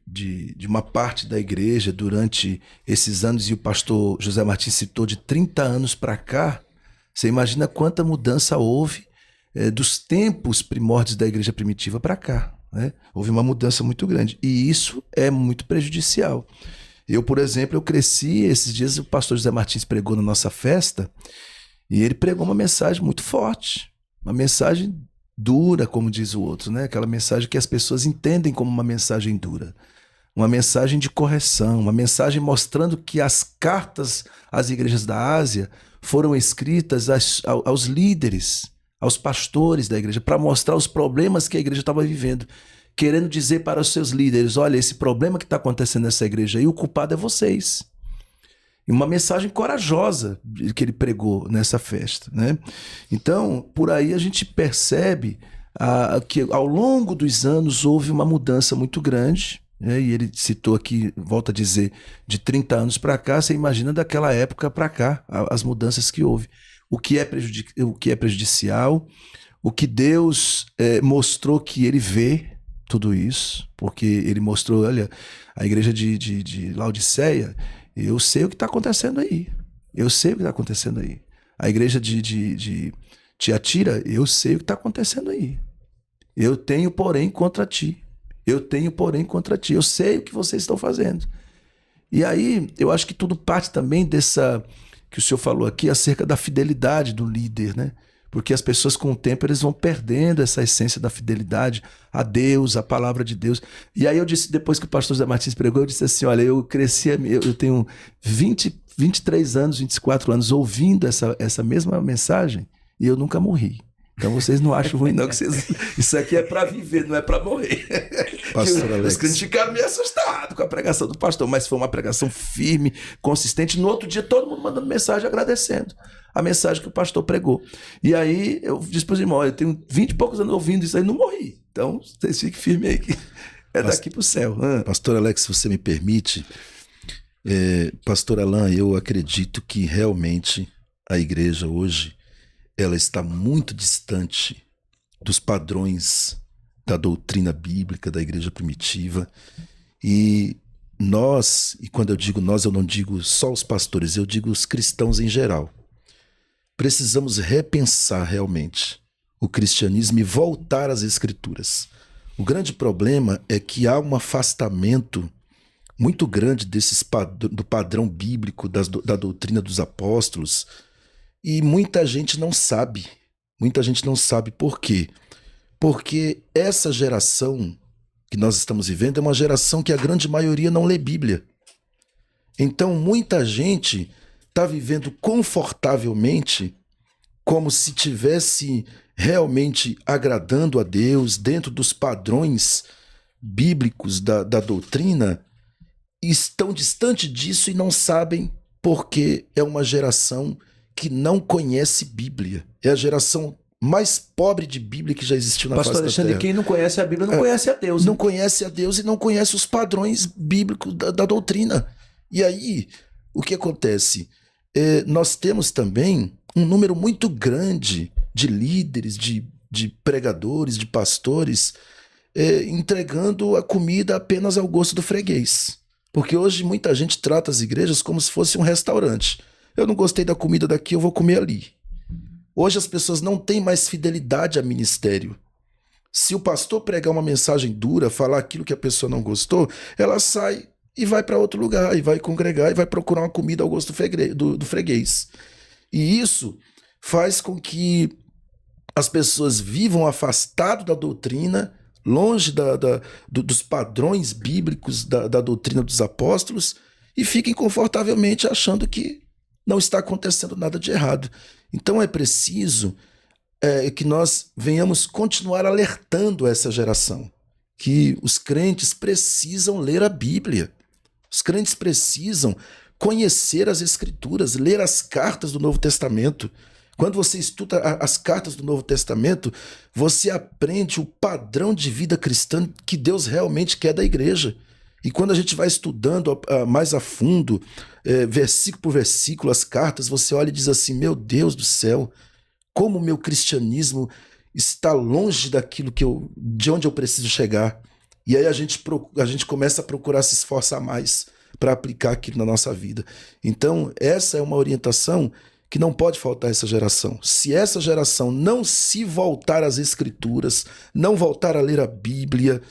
de uma parte da igreja durante esses anos, e o pastor José Martins citou de 30 anos para cá, você imagina quanta mudança houve dos tempos primórdios da igreja primitiva para cá, né? Houve uma mudança muito grande e isso é muito prejudicial. Eu, por exemplo, eu cresci, esses dias o pastor José Martins pregou na nossa festa e ele pregou uma mensagem muito forte, uma mensagem dura, como diz o outro, né? Aquela mensagem que as pessoas entendem como uma mensagem dura, uma mensagem de correção, uma mensagem mostrando que as cartas às igrejas da Ásia foram escritas aos líderes, aos pastores da igreja, para mostrar os problemas que a igreja estava vivendo, querendo dizer para os seus líderes, olha, esse problema que está acontecendo nessa igreja aí, o culpado é vocês. E uma mensagem corajosa que ele pregou nessa festa, né? Então, por aí a gente percebe que ao longo dos anos houve uma mudança muito grande, né? E ele citou aqui, volta a dizer, de 30 anos para cá, você imagina daquela época para cá, as mudanças que houve. O que é prejudicial, o que Deus mostrou que ele vê tudo isso, porque ele mostrou, olha, a igreja de Laodiceia, eu sei o que está acontecendo aí. Eu sei o que está acontecendo aí. A igreja de Tiatira, eu sei o que está acontecendo aí. Eu tenho, porém, contra ti. Eu tenho, porém, contra ti. Eu sei o que vocês estão fazendo. E aí, eu acho que tudo parte também dessa que o senhor falou aqui, acerca da fidelidade do líder, né? Porque as pessoas, com o tempo, eles vão perdendo essa essência da fidelidade a Deus, a palavra de Deus. E aí eu disse, depois que o pastor Zé Martins pregou, eu disse assim, olha, eu cresci, eu tenho 23 anos, 24 anos ouvindo essa mesma mensagem e eu nunca morri. Então vocês não acham ruim não, que isso aqui é para viver, não é para morrer. Pastor Alex. Os crentes ficaram meio assustados com a pregação do pastor, mas foi uma pregação firme, consistente. No outro dia todo mundo mandando mensagem agradecendo a mensagem que o pastor pregou. E aí eu disse para os irmãos, eu tenho 20 e poucos anos ouvindo isso aí, não morri. Então vocês fiquem firmes aí, que é daqui para o céu. Pastor Alex, se você me permite, pastor Alain, eu acredito que realmente a igreja hoje ela está muito distante dos padrões da doutrina bíblica da igreja primitiva. E nós, e quando eu digo nós, eu não digo só os pastores, eu digo os cristãos em geral, precisamos repensar realmente o cristianismo e voltar às escrituras. O grande problema é que há um afastamento muito grande do padrão bíblico, da doutrina dos apóstolos, e muita gente não sabe. Muita gente não sabe por quê. Porque essa geração que nós estamos vivendo é uma geração que a grande maioria não lê Bíblia. Então muita gente está vivendo confortavelmente como se estivesse realmente agradando a Deus dentro dos padrões bíblicos da doutrina, e estão distante disso e não sabem porque é uma geração que não conhece Bíblia. É a geração mais pobre de Bíblia que já existiu na face da terra. Pastor Alexandre, quem não conhece a Bíblia não conhece a Deus. Não conhece a Deus e não conhece os padrões bíblicos da doutrina. E aí, o que acontece? Nós temos também um número muito grande de líderes, de pregadores, de pastores, entregando a comida apenas ao gosto do freguês. Porque hoje muita gente trata as igrejas como se fosse um restaurante. Eu não gostei da comida daqui, eu vou comer ali. Hoje as pessoas não têm mais fidelidade a ministério. Se o pastor pregar uma mensagem dura, falar aquilo que a pessoa não gostou, ela sai e vai para outro lugar, e vai congregar, e vai procurar uma comida ao gosto do freguês. E isso faz com que as pessoas vivam afastado da doutrina, longe dos padrões bíblicos da doutrina dos apóstolos, e fiquem confortavelmente achando que não está acontecendo nada de errado. Então é preciso que nós venhamos continuar alertando essa geração, que os crentes precisam ler a Bíblia. Os crentes precisam conhecer as Escrituras, ler as cartas do Novo Testamento. Quando você estuda as cartas do Novo Testamento, você aprende o padrão de vida cristã que Deus realmente quer da igreja. E quando a gente vai estudando mais a fundo, versículo por versículo, as cartas, você olha e diz assim, meu Deus do céu, como o meu cristianismo está longe daquilo de onde eu preciso chegar. E aí a gente começa a procurar se esforçar mais para aplicar aquilo na nossa vida. Então, essa é uma orientação que não pode faltar a essa geração. Se essa geração não se voltar às Escrituras, não voltar a ler a Bíblia,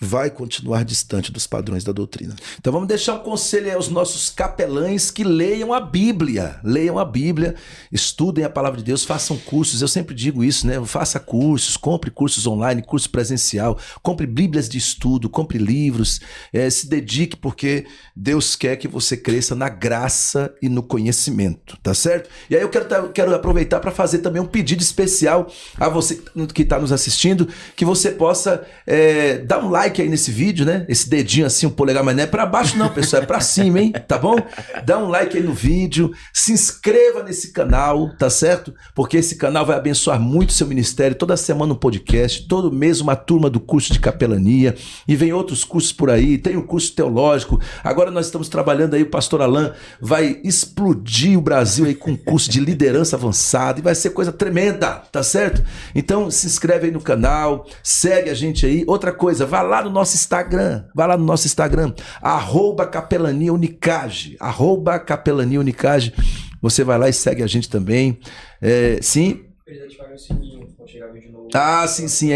vai continuar distante dos padrões da doutrina. Então vamos deixar um conselho aí aos nossos capelães que leiam a Bíblia. Leiam a Bíblia, estudem a palavra de Deus, façam cursos. Eu sempre digo isso, né? Faça cursos, compre cursos online, curso presencial, compre bíblias de estudo, compre livros, se dedique, porque Deus quer que você cresça na graça e no conhecimento, tá certo? E aí eu quero aproveitar para fazer também um pedido especial a você que está nos assistindo, que você possa dar um like aí nesse vídeo, né? Esse dedinho assim, um polegar, mas não é pra baixo não, pessoal, é pra cima, hein? Tá bom? Dá um like aí no vídeo, se inscreva nesse canal, tá certo? Porque esse canal vai abençoar muito o seu ministério. Toda semana um podcast, todo mês uma turma do curso de capelania, e vem outros cursos por aí, tem o curso teológico. Agora nós estamos trabalhando aí, o pastor Alan vai explodir o Brasil aí com um curso de liderança avançada, e vai ser coisa tremenda, tá certo? Então se inscreve aí no canal, segue a gente aí. Outra coisa, vá lá no nosso Instagram, @capelaniaunicage, @capelaniaunicage. Você vai lá e segue a gente também. Sim? Ativar o sininho quando chegar vídeo novo. Sim.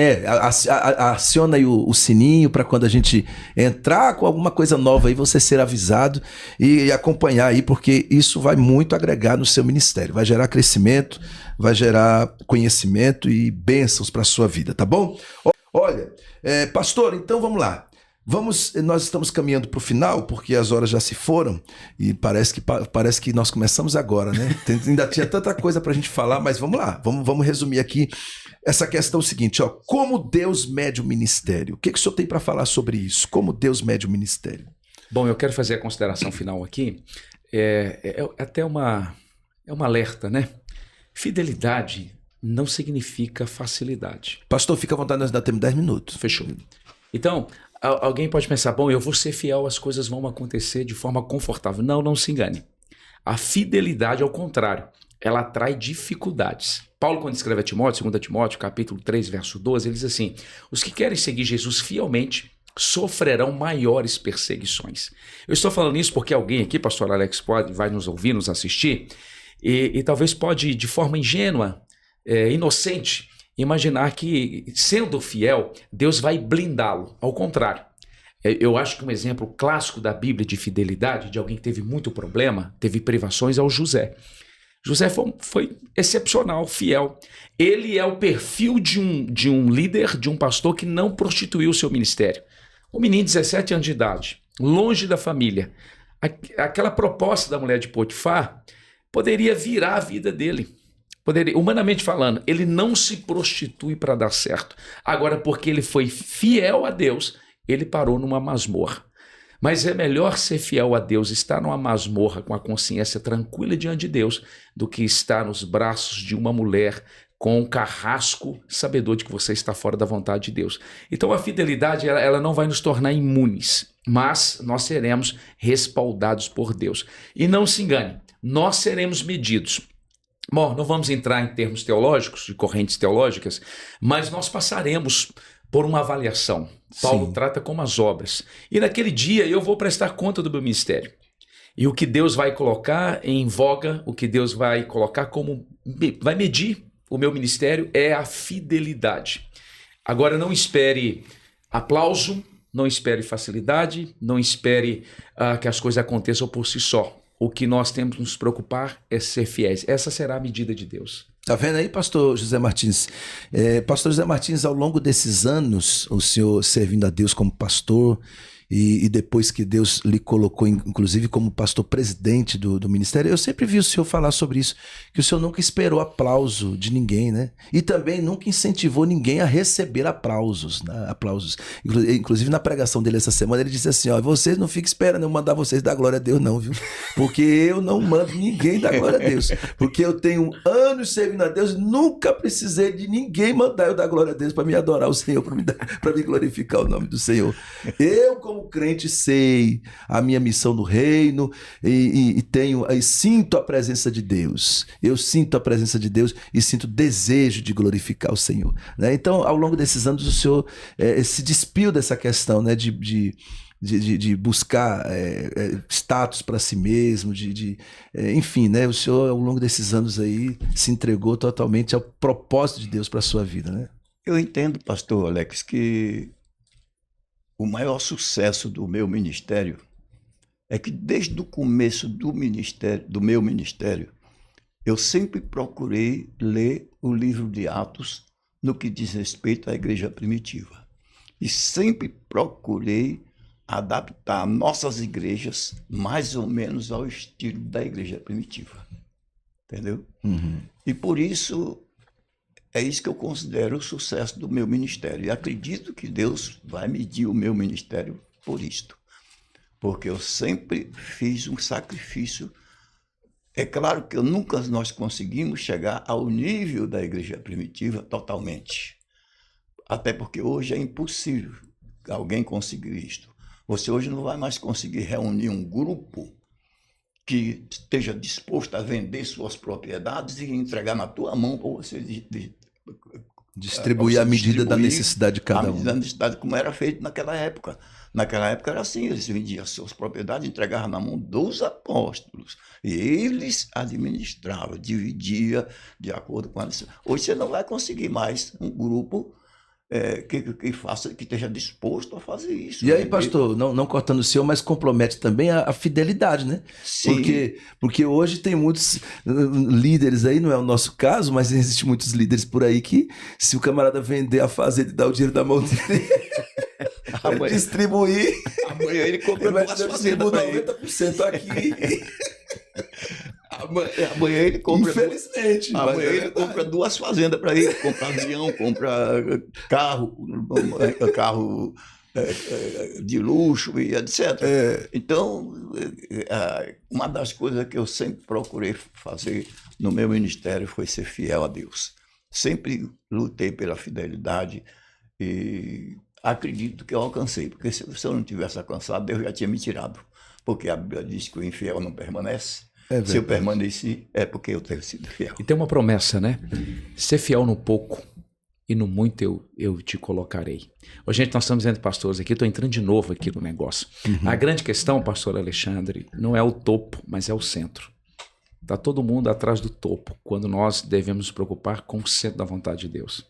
Aciona aí o sininho para quando a gente entrar com alguma coisa nova aí, você ser avisado e acompanhar aí, porque isso vai muito agregar no seu ministério. Vai gerar crescimento, vai gerar conhecimento e bênçãos para a sua vida, tá bom? Olha, pastor, então vamos lá. Nós estamos caminhando para o final, porque as horas já se foram e parece que nós começamos agora, né? Ainda tinha tanta coisa para a gente falar, mas vamos lá, vamos resumir aqui essa questão seguinte, ó, como Deus mede o ministério? O que o senhor tem para falar sobre isso? Como Deus mede o ministério? Bom, eu quero fazer a consideração final aqui, até um alerta, né? Fidelidade não significa facilidade. Pastor, fica à vontade, nós ainda temos 10 minutos. Fechou. Então, alguém pode pensar, bom, eu vou ser fiel, as coisas vão acontecer de forma confortável. Não se engane. A fidelidade, ao contrário, ela atrai dificuldades. Paulo, quando escreve a Timóteo, 2 Timóteo, capítulo 3, verso 12, ele diz assim, os que querem seguir Jesus fielmente sofrerão maiores perseguições. Eu estou falando isso porque alguém aqui, pastor Alex, vai nos ouvir, nos assistir, e talvez pode, de forma ingênua, inocente, imaginar que, sendo fiel, Deus vai blindá-lo. Ao contrário. Eu acho que um exemplo clássico da Bíblia de fidelidade, de alguém que teve muito problema, teve privações, é o José. José foi excepcional, fiel. Ele é o perfil de um líder, de um pastor que não prostituiu o seu ministério. Um menino de 17 anos de idade, longe da família. Aquela proposta da mulher de Potifar poderia virar a vida dele. Humanamente falando, ele não se prostitui para dar certo. Agora, porque ele foi fiel a Deus, ele parou numa masmorra. Mas é melhor ser fiel a Deus, estar numa masmorra com a consciência tranquila diante de Deus, do que estar nos braços de uma mulher com um carrasco sabedor de que você está fora da vontade de Deus. Então a fidelidade ela não vai nos tornar imunes, mas nós seremos respaldados por Deus. E não se engane, nós seremos medidos. Bom, não vamos entrar em termos teológicos, de correntes teológicas, mas nós passaremos por uma avaliação. Paulo trata como as obras. E naquele dia eu vou prestar conta do meu ministério. E o que Deus vai colocar em voga, o que Deus vai colocar vai medir o meu ministério é a fidelidade. Agora não espere aplauso, não espere facilidade, não espere que as coisas aconteçam por si só. O que nós temos que nos preocupar é ser fiéis. Essa será a medida de Deus. Tá vendo aí, pastor José Martins? Pastor José Martins, ao longo desses anos, o senhor servindo a Deus como pastor e depois que Deus lhe colocou, inclusive, como pastor presidente do ministério, eu sempre vi o senhor falar sobre isso, que o senhor nunca esperou aplauso de ninguém, né? E também nunca incentivou ninguém a receber aplausos, né? Aplausos. Inclusive, na pregação dele essa semana, ele disse assim, ó, vocês não fiquem esperando eu mandar vocês dar glória a Deus não, viu? Porque eu não mando ninguém dar glória a Deus. Porque eu tenho anos servindo a Deus e nunca precisei de ninguém mandar eu dar glória a Deus para me adorar o Senhor, para me glorificar o nome do Senhor. Eu, como crente, sei a minha missão no reino e sinto a presença de Deus. Eu sinto a presença de Deus e sinto desejo de glorificar o Senhor, né? Então, ao longo desses anos, o Senhor se despiu dessa questão, né, de buscar status para si mesmo, enfim, né? O Senhor, ao longo desses anos aí, se entregou totalmente ao propósito de Deus para a sua vida, né? Eu entendo, pastor Alex, que o maior sucesso do meu ministério é que desde o começo do meu ministério, eu sempre procurei ler o livro de Atos no que diz respeito à igreja primitiva. E sempre procurei adaptar nossas igrejas mais ou menos ao estilo da igreja primitiva. Entendeu? Uhum. E por isso, é isso que eu considero o sucesso do meu ministério. E acredito que Deus vai medir o meu ministério por isto. Porque eu sempre fiz um sacrifício. É claro que nós conseguimos chegar ao nível da igreja primitiva totalmente. Até porque hoje é impossível alguém conseguir isto. Você hoje não vai mais conseguir reunir um grupo que esteja disposto a vender suas propriedades e entregar na tua mão para você distribuir à medida da necessidade de cada um. À medida da necessidade, como era feito naquela época. Naquela época era assim, eles vendiam suas propriedades, entregavam na mão dos apóstolos. E eles administravam, dividiam de acordo com a necessidade. Hoje você não vai conseguir mais um grupo que esteja disposto a fazer isso. E aí, pastor, não cortando o seu, mas compromete também a fidelidade, né? Sim. Porque hoje tem muitos líderes aí, não é o nosso caso, mas existem muitos líderes por aí que, se o camarada vender a fazenda e dar o dinheiro da mão dele, distribuir, amanhã ele compra duas fazendas para ele. 90% aqui. Amanhã ele compra. Infelizmente. Amanhã ele compra duas fazendas para ele. Compra avião, compra carro de luxo e etc. Então, uma das coisas que eu sempre procurei fazer no meu ministério foi ser fiel a Deus. Sempre lutei pela fidelidade e acredito que eu alcancei. Porque se eu não tivesse alcançado, Deus já tinha me tirado. Porque a Bíblia diz que o infiel não permanece. Se eu permaneci, é porque eu tenho sido fiel. E tem uma promessa, né? Ser fiel no pouco e no muito eu te colocarei. Hoje, gente, nós estamos entre pastores aqui, estou entrando de novo aqui no negócio. Uhum. A grande questão, pastor Alexandre, não é o topo, mas é o centro. Está todo mundo atrás do topo, quando nós devemos nos preocupar com o centro da vontade de Deus.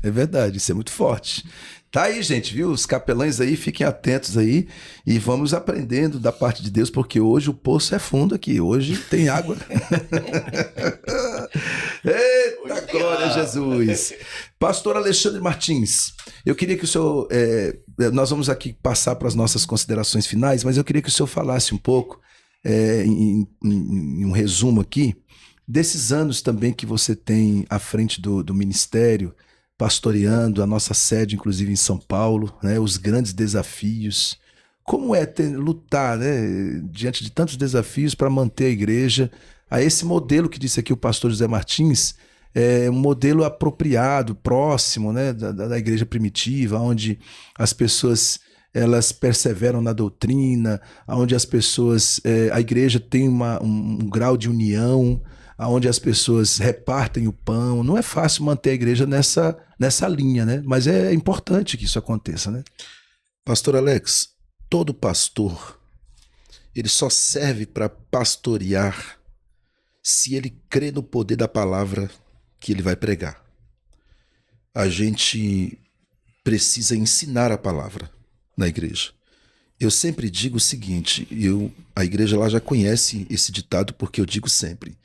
É verdade, isso é muito forte. Tá aí, gente, viu? Os capelães aí, fiquem atentos aí e vamos aprendendo da parte de Deus, porque hoje o poço é fundo aqui, hoje tem água. Eita, glória a Jesus! Pastor Alexandre Martins, eu queria que o senhor, nós vamos aqui passar para as nossas considerações finais, mas eu queria que o senhor falasse um pouco, em um resumo aqui, desses anos também que você tem à frente do ministério, pastoreando a nossa sede, inclusive em São Paulo, né, os grandes desafios. Como é lutar, né, diante de tantos desafios para manter a igreja a esse modelo que disse aqui o pastor José Martins, um modelo apropriado, próximo, né, da igreja primitiva, onde as pessoas elas perseveram na doutrina, onde as pessoas, a igreja tem um grau de união, onde as pessoas repartem o pão. Não é fácil manter a igreja nessa linha, né? Mas é importante que isso aconteça, né? Pastor Alex, todo pastor, ele só serve para pastorear se ele crê no poder da palavra que ele vai pregar. A gente precisa ensinar a palavra na igreja. Eu sempre digo o seguinte, a igreja lá já conhece esse ditado porque eu digo sempre: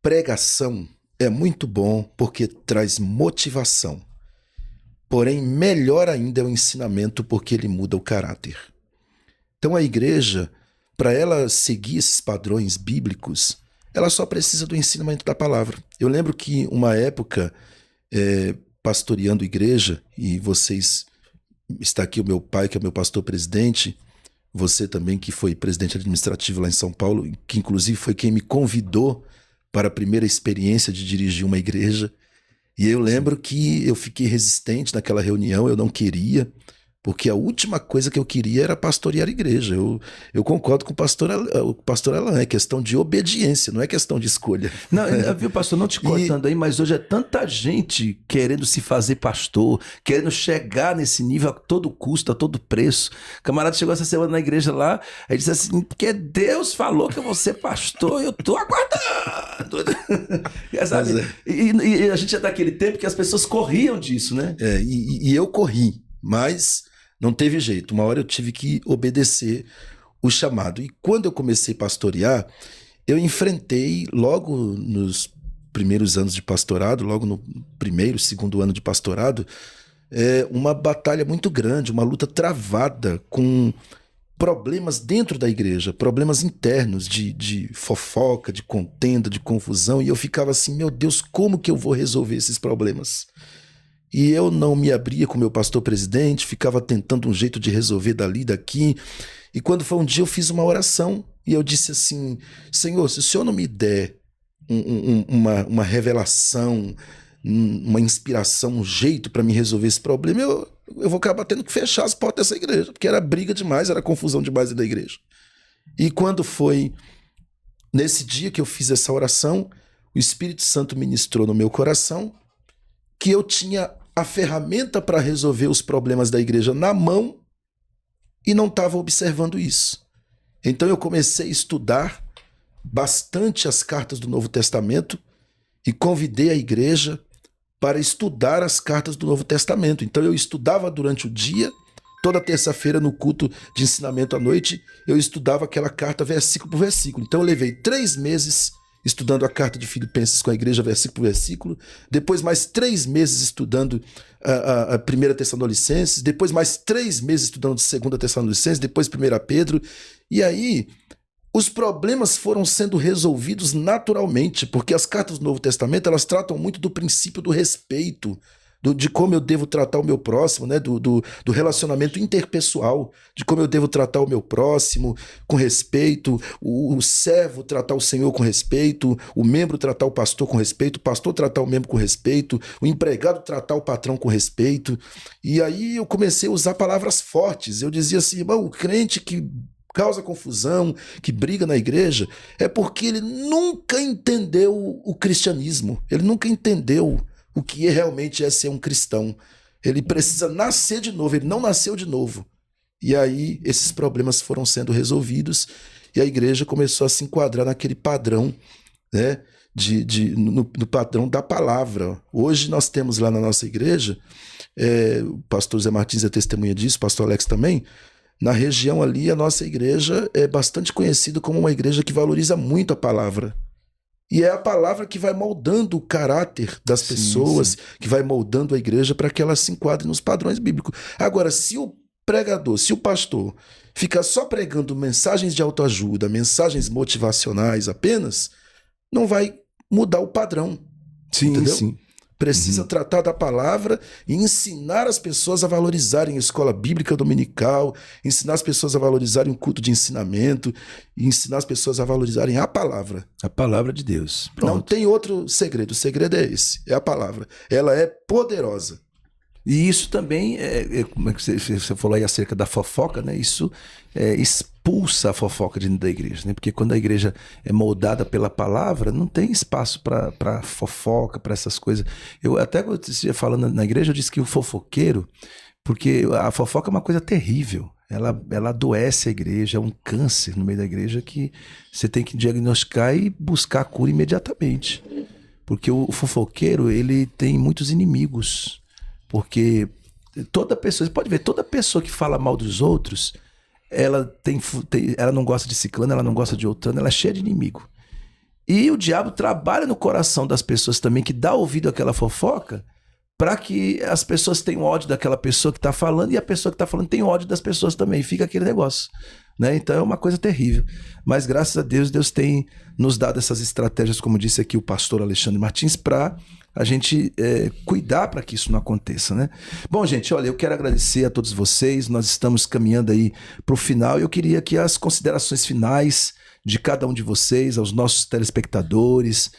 pregação é muito bom porque traz motivação. Porém, melhor ainda é o ensinamento porque ele muda o caráter. Então a igreja, para ela seguir esses padrões bíblicos, ela só precisa do ensinamento da palavra. Eu lembro que uma época, pastoreando igreja, e está aqui o meu pai, que é meu pastor presidente, você também que foi presidente administrativo lá em São Paulo, que inclusive foi quem me convidou para a primeira experiência de dirigir uma igreja. E eu lembro que eu fiquei resistente naquela reunião, eu não queria, porque a última coisa que eu queria era pastorear a igreja. Eu concordo com o pastor Alain, é questão de obediência, não é questão de escolha. Não, viu, pastor, não te cortando aí, mas hoje é tanta gente querendo se fazer pastor, querendo chegar nesse nível a todo custo, a todo preço. O camarada chegou essa semana na igreja lá, aí disse assim, porque Deus falou que eu vou ser pastor, eu tô aguardando. E a gente é daquele tempo que as pessoas corriam disso, né? E eu corri, mas Não teve jeito. Uma hora eu tive que obedecer o chamado. E quando eu comecei a pastorear, eu enfrentei logo nos primeiros anos de pastorado, logo no primeiro, segundo ano de pastorado, uma batalha muito grande, uma luta travada com problemas dentro da igreja, problemas internos de fofoca, de contenda, de confusão, e eu ficava assim, meu Deus, como que eu vou resolver esses problemas? E eu não me abria com meu pastor presidente, ficava tentando um jeito de resolver dali, daqui, e quando foi um dia eu fiz uma oração, e eu disse assim, Senhor, se o Senhor não me der uma revelação, uma inspiração, um jeito para me resolver esse problema, eu vou acabar tendo que fechar as portas dessa igreja, porque era briga demais, era confusão demais da igreja. E quando foi nesse dia que eu fiz essa oração, o Espírito Santo ministrou no meu coração que eu tinha a ferramenta para resolver os problemas da igreja na mão e não estava observando isso. Então eu comecei a estudar bastante as cartas do Novo Testamento e convidei a igreja para estudar as cartas do Novo Testamento. Então eu estudava durante o dia, toda terça-feira no culto de ensinamento à noite, eu estudava aquela carta versículo por versículo. Então eu levei 3 meses estudando a carta de Filipenses com a igreja versículo por versículo, depois mais 3 meses estudando a 1 Tessalonicenses, depois mais 3 meses estudando 2 Tessalonicenses, depois 1 Pedro, e aí os problemas foram sendo resolvidos naturalmente, porque as cartas do Novo Testamento elas tratam muito do princípio do respeito, de como eu devo tratar o meu próximo, né? do relacionamento interpessoal, de como eu devo tratar o meu próximo com respeito, o servo tratar o Senhor com respeito, o membro tratar o pastor com respeito, o pastor tratar o membro com respeito, o empregado tratar o patrão com respeito. E aí eu comecei a usar palavras fortes. Eu dizia assim, irmão, o crente que causa confusão, que briga na igreja, é porque ele nunca entendeu o cristianismo, ele nunca entendeu o que realmente é ser um cristão. Ele precisa nascer de novo, ele não nasceu de novo. E aí esses problemas foram sendo resolvidos e a igreja começou a se enquadrar naquele padrão, né, no padrão da palavra. Hoje nós temos lá na nossa igreja, o pastor Zé Martins é testemunha disso, o pastor Alex também, na região ali a nossa igreja é bastante conhecida como uma igreja que valoriza muito a palavra. E é a palavra que vai moldando o caráter das pessoas, que vai moldando a igreja para que ela se enquadre nos padrões bíblicos. Agora, se o pregador, se o pastor ficar só pregando mensagens de autoajuda, mensagens motivacionais apenas, não vai mudar o padrão. Sim, entendeu? sim. Precisa tratar da palavra e ensinar as pessoas a valorizarem a escola bíblica dominical, ensinar as pessoas a valorizarem o culto de ensinamento, e ensinar as pessoas a valorizarem a palavra. A palavra de Deus. Pronto. Não tem outro segredo. O segredo é esse, é a palavra. Ela é poderosa. E isso também, como é que você falou aí acerca da fofoca, né? Isso expulsa a fofoca dentro da igreja, né? Porque quando a igreja é moldada pela palavra, não tem espaço para fofoca, para essas coisas. Eu até falando na igreja, eu disse que o fofoqueiro, porque a fofoca é uma coisa terrível. Ela adoece a igreja, é um câncer no meio da igreja que você tem que diagnosticar e buscar a cura imediatamente. Porque o fofoqueiro, ele tem muitos inimigos. Porque toda pessoa, você pode ver, toda pessoa que fala mal dos outros, ela não gosta de ciclano, ela não gosta de outrano, ela é cheia de inimigo. E o diabo trabalha no coração das pessoas também, que dá ouvido àquela fofoca, para que as pessoas tenham ódio daquela pessoa que está falando, e a pessoa que está falando tem ódio das pessoas também, fica aquele negócio, né? Então é uma coisa terrível. Mas graças a Deus, Deus tem nos dado essas estratégias, como disse aqui o pastor Alexandre Martins, para a gente cuidar para que isso não aconteça, né? Bom, gente, olha, eu quero agradecer a todos vocês, nós estamos caminhando aí para o final, e eu queria que as considerações finais de cada um de vocês, aos nossos telespectadores,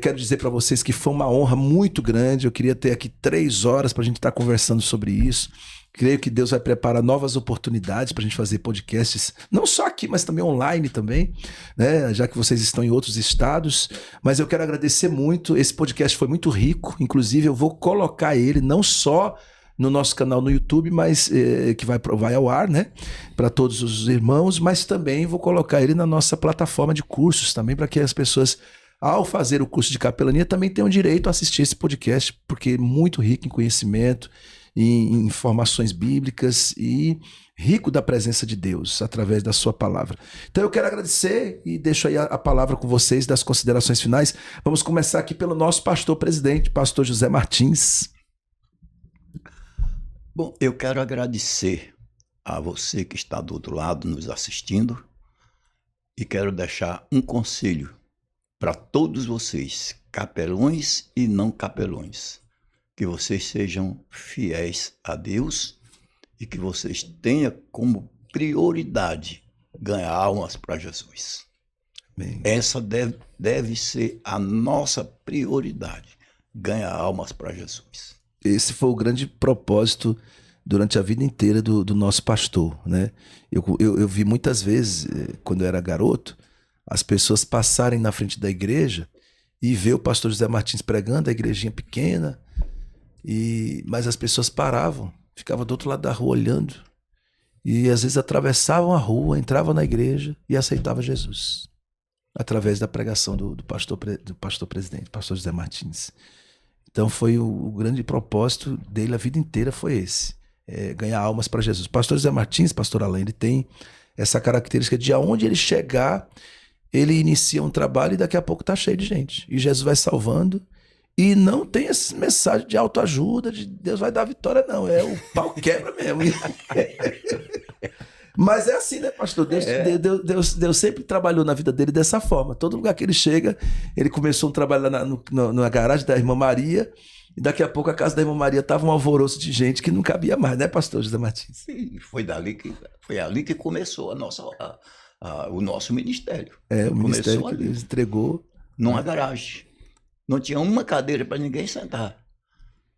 quero dizer para vocês que foi uma honra muito grande, eu queria ter aqui 3 horas para a gente estar conversando sobre isso. Creio que Deus vai preparar novas oportunidades para a gente fazer podcasts, não só aqui, mas também online também, né? Já que vocês estão em outros estados. Mas eu quero agradecer muito, esse podcast foi muito rico, inclusive eu vou colocar ele não só no nosso canal no YouTube, mas que vai ao ar, né? Para todos os irmãos, mas também vou colocar ele na nossa plataforma de cursos também, para que as pessoas, ao fazer o curso de capelania, também tenham direito a assistir esse podcast, porque é muito rico em conhecimento. em informações bíblicas e rico da presença de Deus através da sua palavra. Então eu quero agradecer e deixo aí a palavra com vocês das considerações finais. Vamos começar aqui pelo nosso pastor presidente, pastor José Martins. Bom, eu quero agradecer a você que está do outro lado nos assistindo e quero deixar um conselho para todos vocês, capelões e não capelões, que vocês sejam fiéis a Deus e que vocês tenham como prioridade ganhar almas para Jesus. Bem, Essa deve ser a nossa prioridade, ganhar almas para Jesus. esse foi o grande propósito durante a vida inteira do nosso pastor, né? Eu vi muitas vezes, quando eu era garoto, as pessoas passarem na frente da igreja e ver o pastor José Martins pregando, a igrejinha pequena, mas as pessoas paravam, ficavam do outro lado da rua olhando e às vezes atravessavam a rua, entravam na igreja e aceitavam Jesus através da pregação do pastor presidente, pastor José Martins. Então foi o grande propósito dele a vida inteira foi esse, ganhar almas para Jesus. Pastor José Martins, pastor Alain, ele tem essa característica de aonde ele chegar, ele inicia um trabalho e daqui a pouco está cheio de gente. E Jesus vai salvando. E não tem essa mensagem de autoajuda, de Deus vai dar vitória, não. É o pau quebra mesmo. Mas é assim, né, pastor? Deus sempre trabalhou na vida dele dessa forma. Todo lugar que ele chega, ele começou um trabalho lá na garagem da irmã Maria. E daqui a pouco a casa da irmã Maria estava um alvoroço de gente que não cabia mais, né, pastor José Martins? E foi ali que começou o nosso ministério. O ministério Começou que ali, Deus entregou. numa garagem. Não tinha uma cadeira para ninguém sentar.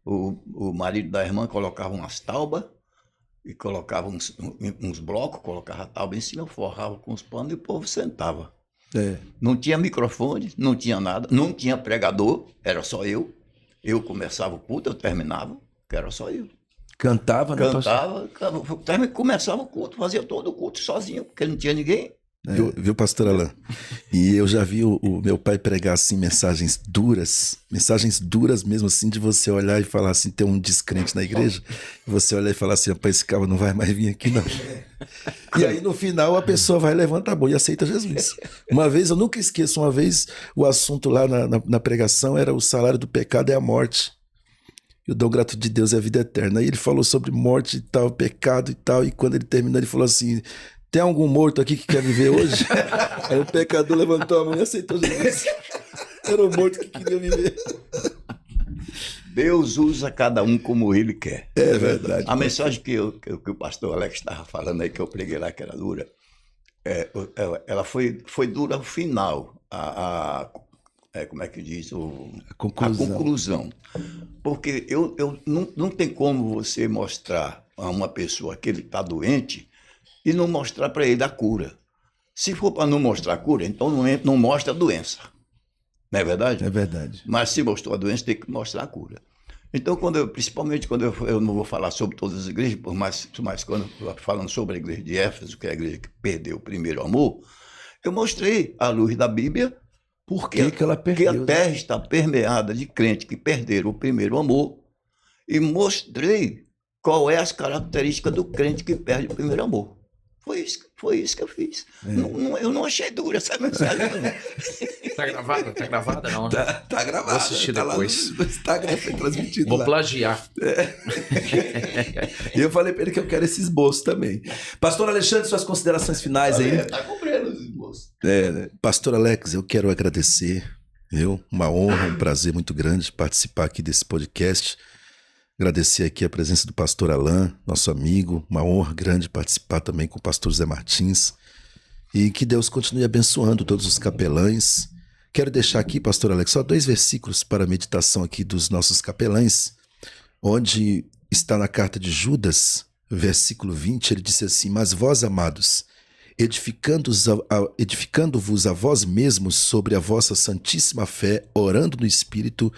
O marido da irmã colocava umas taubas e colocava uns blocos, colocava a tauba em cima, forrava com os panos e o povo sentava. Não tinha microfone, não tinha nada, não tinha pregador, era só eu. Eu começava o culto, eu terminava, que era só eu. Cantava, né, pastor? Começava o culto, fazia todo o culto sozinho, porque não tinha ninguém. Viu, pastor Alain? E eu já vi o meu pai pregar assim mensagens duras mesmo assim, de você olhar e falar assim, tem um descrente na igreja, e você olhar e falar assim, rapaz, esse cara não vai mais vir aqui não. E aí no final a pessoa vai, levanta a mão e aceita Jesus. Uma vez, eu nunca esqueço, o assunto lá na pregação era o salário do pecado é a morte. E o dom grato de Deus é a vida eterna. Aí ele falou sobre morte e tal, pecado e tal, e quando ele terminou ele falou assim, tem algum morto aqui que quer viver hoje? Aí o pecador levantou a mão e aceitou Jesus. Era o morto que queria viver. Deus usa cada um como ele quer. É verdade. A mensagem que o pastor Alex estava falando aí, que eu preguei lá, que era dura, ela foi dura ao final. Como é que diz? A conclusão. Porque não tem como você mostrar a uma pessoa que ele está doente e não mostrar para ele a cura. Se for para não mostrar a cura, então não mostra a doença. Não é verdade? É verdade. Mas se mostrou a doença, tem que mostrar a cura. Então, principalmente quando eu não vou falar sobre todas as igrejas, mas quando falando sobre a igreja de Éfeso, que é a igreja que perdeu o primeiro amor, eu mostrei à luz da Bíblia Por que ela perdeu? que a terra está permeada de crentes que perderam o primeiro amor, e mostrei qual é as características do crente que perde o primeiro amor. Foi isso que eu fiz. Eu não achei dura essa mensagem. Tá gravada? Tá gravada, não? Tá gravado. Vou assistir tá depois. Lá no Instagram, foi transmitido Vou lá. plagiar. E eu falei pra ele que eu quero esse esboço também. Pastor Alexandre, suas considerações finais aí. Tá cumprindo os esboços. Pastor Alex, eu quero agradecer, viu? Uma honra, um prazer muito grande participar aqui desse podcast. Agradecer aqui a presença do pastor Alain, nosso amigo. Uma honra grande participar também com o pastor José Martins. E que Deus continue abençoando todos os capelães. Quero deixar aqui, pastor Alex, só 2 versículos para a meditação aqui dos nossos capelães, onde está na carta de Judas, versículo 20, ele disse assim, mas vós, amados, edificando-vos a vós mesmos sobre a vossa santíssima fé, orando no Espírito,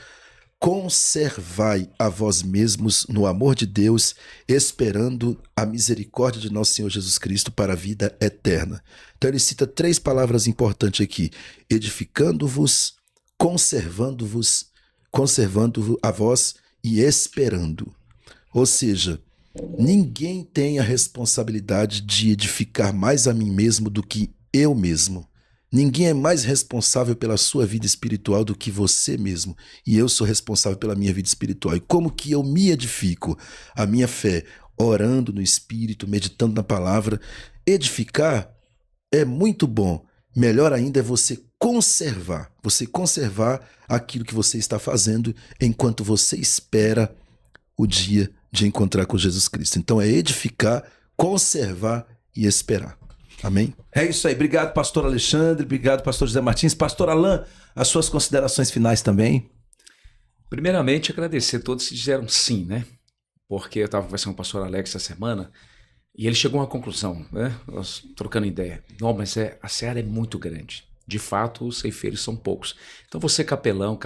conservai a vós mesmos no amor de Deus, esperando a misericórdia de nosso Senhor Jesus Cristo para a vida eterna. Então ele cita 3 palavras importantes aqui, edificando-vos, conservando-vos a vós e esperando. Ou seja, ninguém tem a responsabilidade de edificar mais a mim mesmo do que eu mesmo. Ninguém é mais responsável pela sua vida espiritual do que você mesmo. E eu sou responsável pela minha vida espiritual. E como que eu me edifico a minha fé? Orando no Espírito, meditando na palavra. Edificar é muito bom. Melhor ainda é você conservar aquilo que você está fazendo enquanto você espera o dia de encontrar com Jesus Cristo. Então é edificar, conservar e esperar. Amém? É isso aí. Obrigado, pastor Alexandre. Obrigado, pastor José Martins. Pastor Alain, as suas considerações finais também. Primeiramente, agradecer a todos que disseram sim, né? Porque eu estava conversando com o pastor Alex essa semana e ele chegou a uma conclusão, né? Nós trocando ideia. Não, mas a seara é muito grande. De fato, os ceifeiros são poucos. Então você, capelã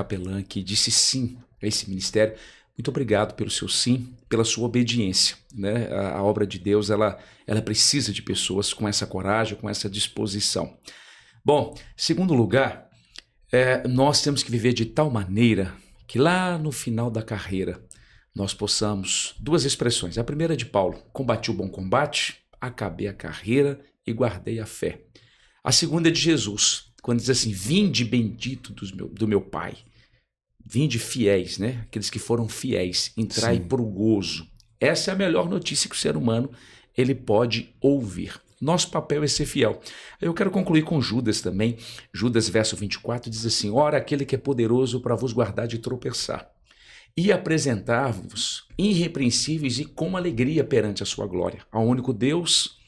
que disse sim a esse ministério, muito obrigado pelo seu sim, pela sua obediência, né? A obra de Deus, ela precisa de pessoas com essa coragem, com essa disposição. Bom, segundo lugar, nós temos que viver de tal maneira que lá no final da carreira nós possamos, duas expressões. A primeira é de Paulo: combati o bom combate, acabei a carreira e guardei a fé. A segunda é de Jesus, quando diz assim: vinde bendito do meu Pai. Vinde fiéis, né? Aqueles que foram fiéis, entrai por gozo. Essa é a melhor notícia que o ser humano ele pode ouvir. Nosso papel é ser fiel. Eu quero concluir com Judas também. Judas, verso 24, diz assim: ora, aquele que é poderoso para vos guardar de tropeçar e apresentar-vos irrepreensíveis e com alegria perante a sua glória. Ao único Deus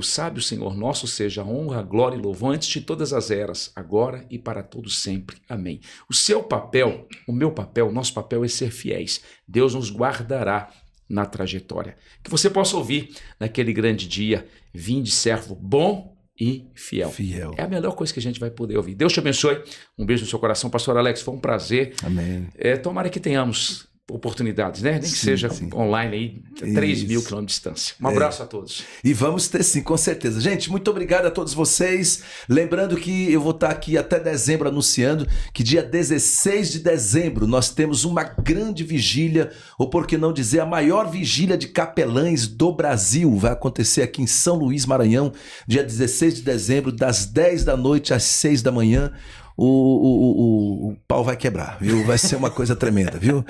sábio, Senhor nosso, seja a honra, a glória e louvor antes de todas as eras, agora e para todos sempre. Amém. O seu papel, o meu papel, o nosso papel é ser fiéis. Deus nos guardará na trajetória. Que você possa ouvir naquele grande dia: vinde, servo bom e fiel. É a melhor coisa que a gente vai poder ouvir. Deus te abençoe. Um beijo no seu coração. Pastor Alex, foi um prazer. Amém. Tomara que tenhamos oportunidades, né? Nem que seja online aí, 3 mil quilômetros de distância. Um abraço a todos. E vamos ter sim, com certeza. Gente, muito obrigado a todos vocês. Lembrando que eu vou estar aqui até dezembro anunciando que dia 16 de dezembro nós temos uma grande vigília, ou por que não dizer a maior vigília de capelães do Brasil. Vai acontecer aqui em São Luís, Maranhão, dia 16 de dezembro, das 10 da noite às 6 da manhã. O pau vai quebrar, viu? Vai ser uma coisa tremenda, viu?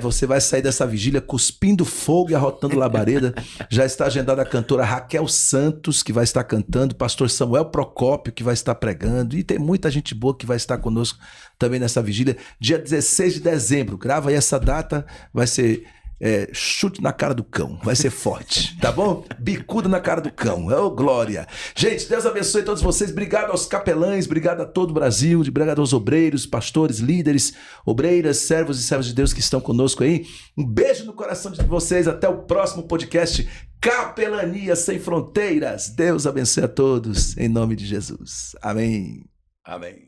Você vai sair dessa vigília cuspindo fogo e arrotando labareda. Já está agendada a cantora Raquel Santos, que vai estar cantando, pastor Samuel Procópio, que vai estar pregando, e tem muita gente boa que vai estar conosco também nessa vigília. Dia 16 de dezembro, grava aí essa data, vai ser... chute na cara do cão, vai ser forte, tá bom? Bicuda na cara do cão, glória. Gente, Deus abençoe todos vocês. Obrigado aos capelães, obrigado a todo o Brasil, obrigado aos obreiros, pastores, líderes, obreiras, servos e servas de Deus que estão conosco aí. Um beijo no coração de vocês, até o próximo podcast Capelania Sem Fronteiras. Deus abençoe a todos, em nome de Jesus. Amém. Amém.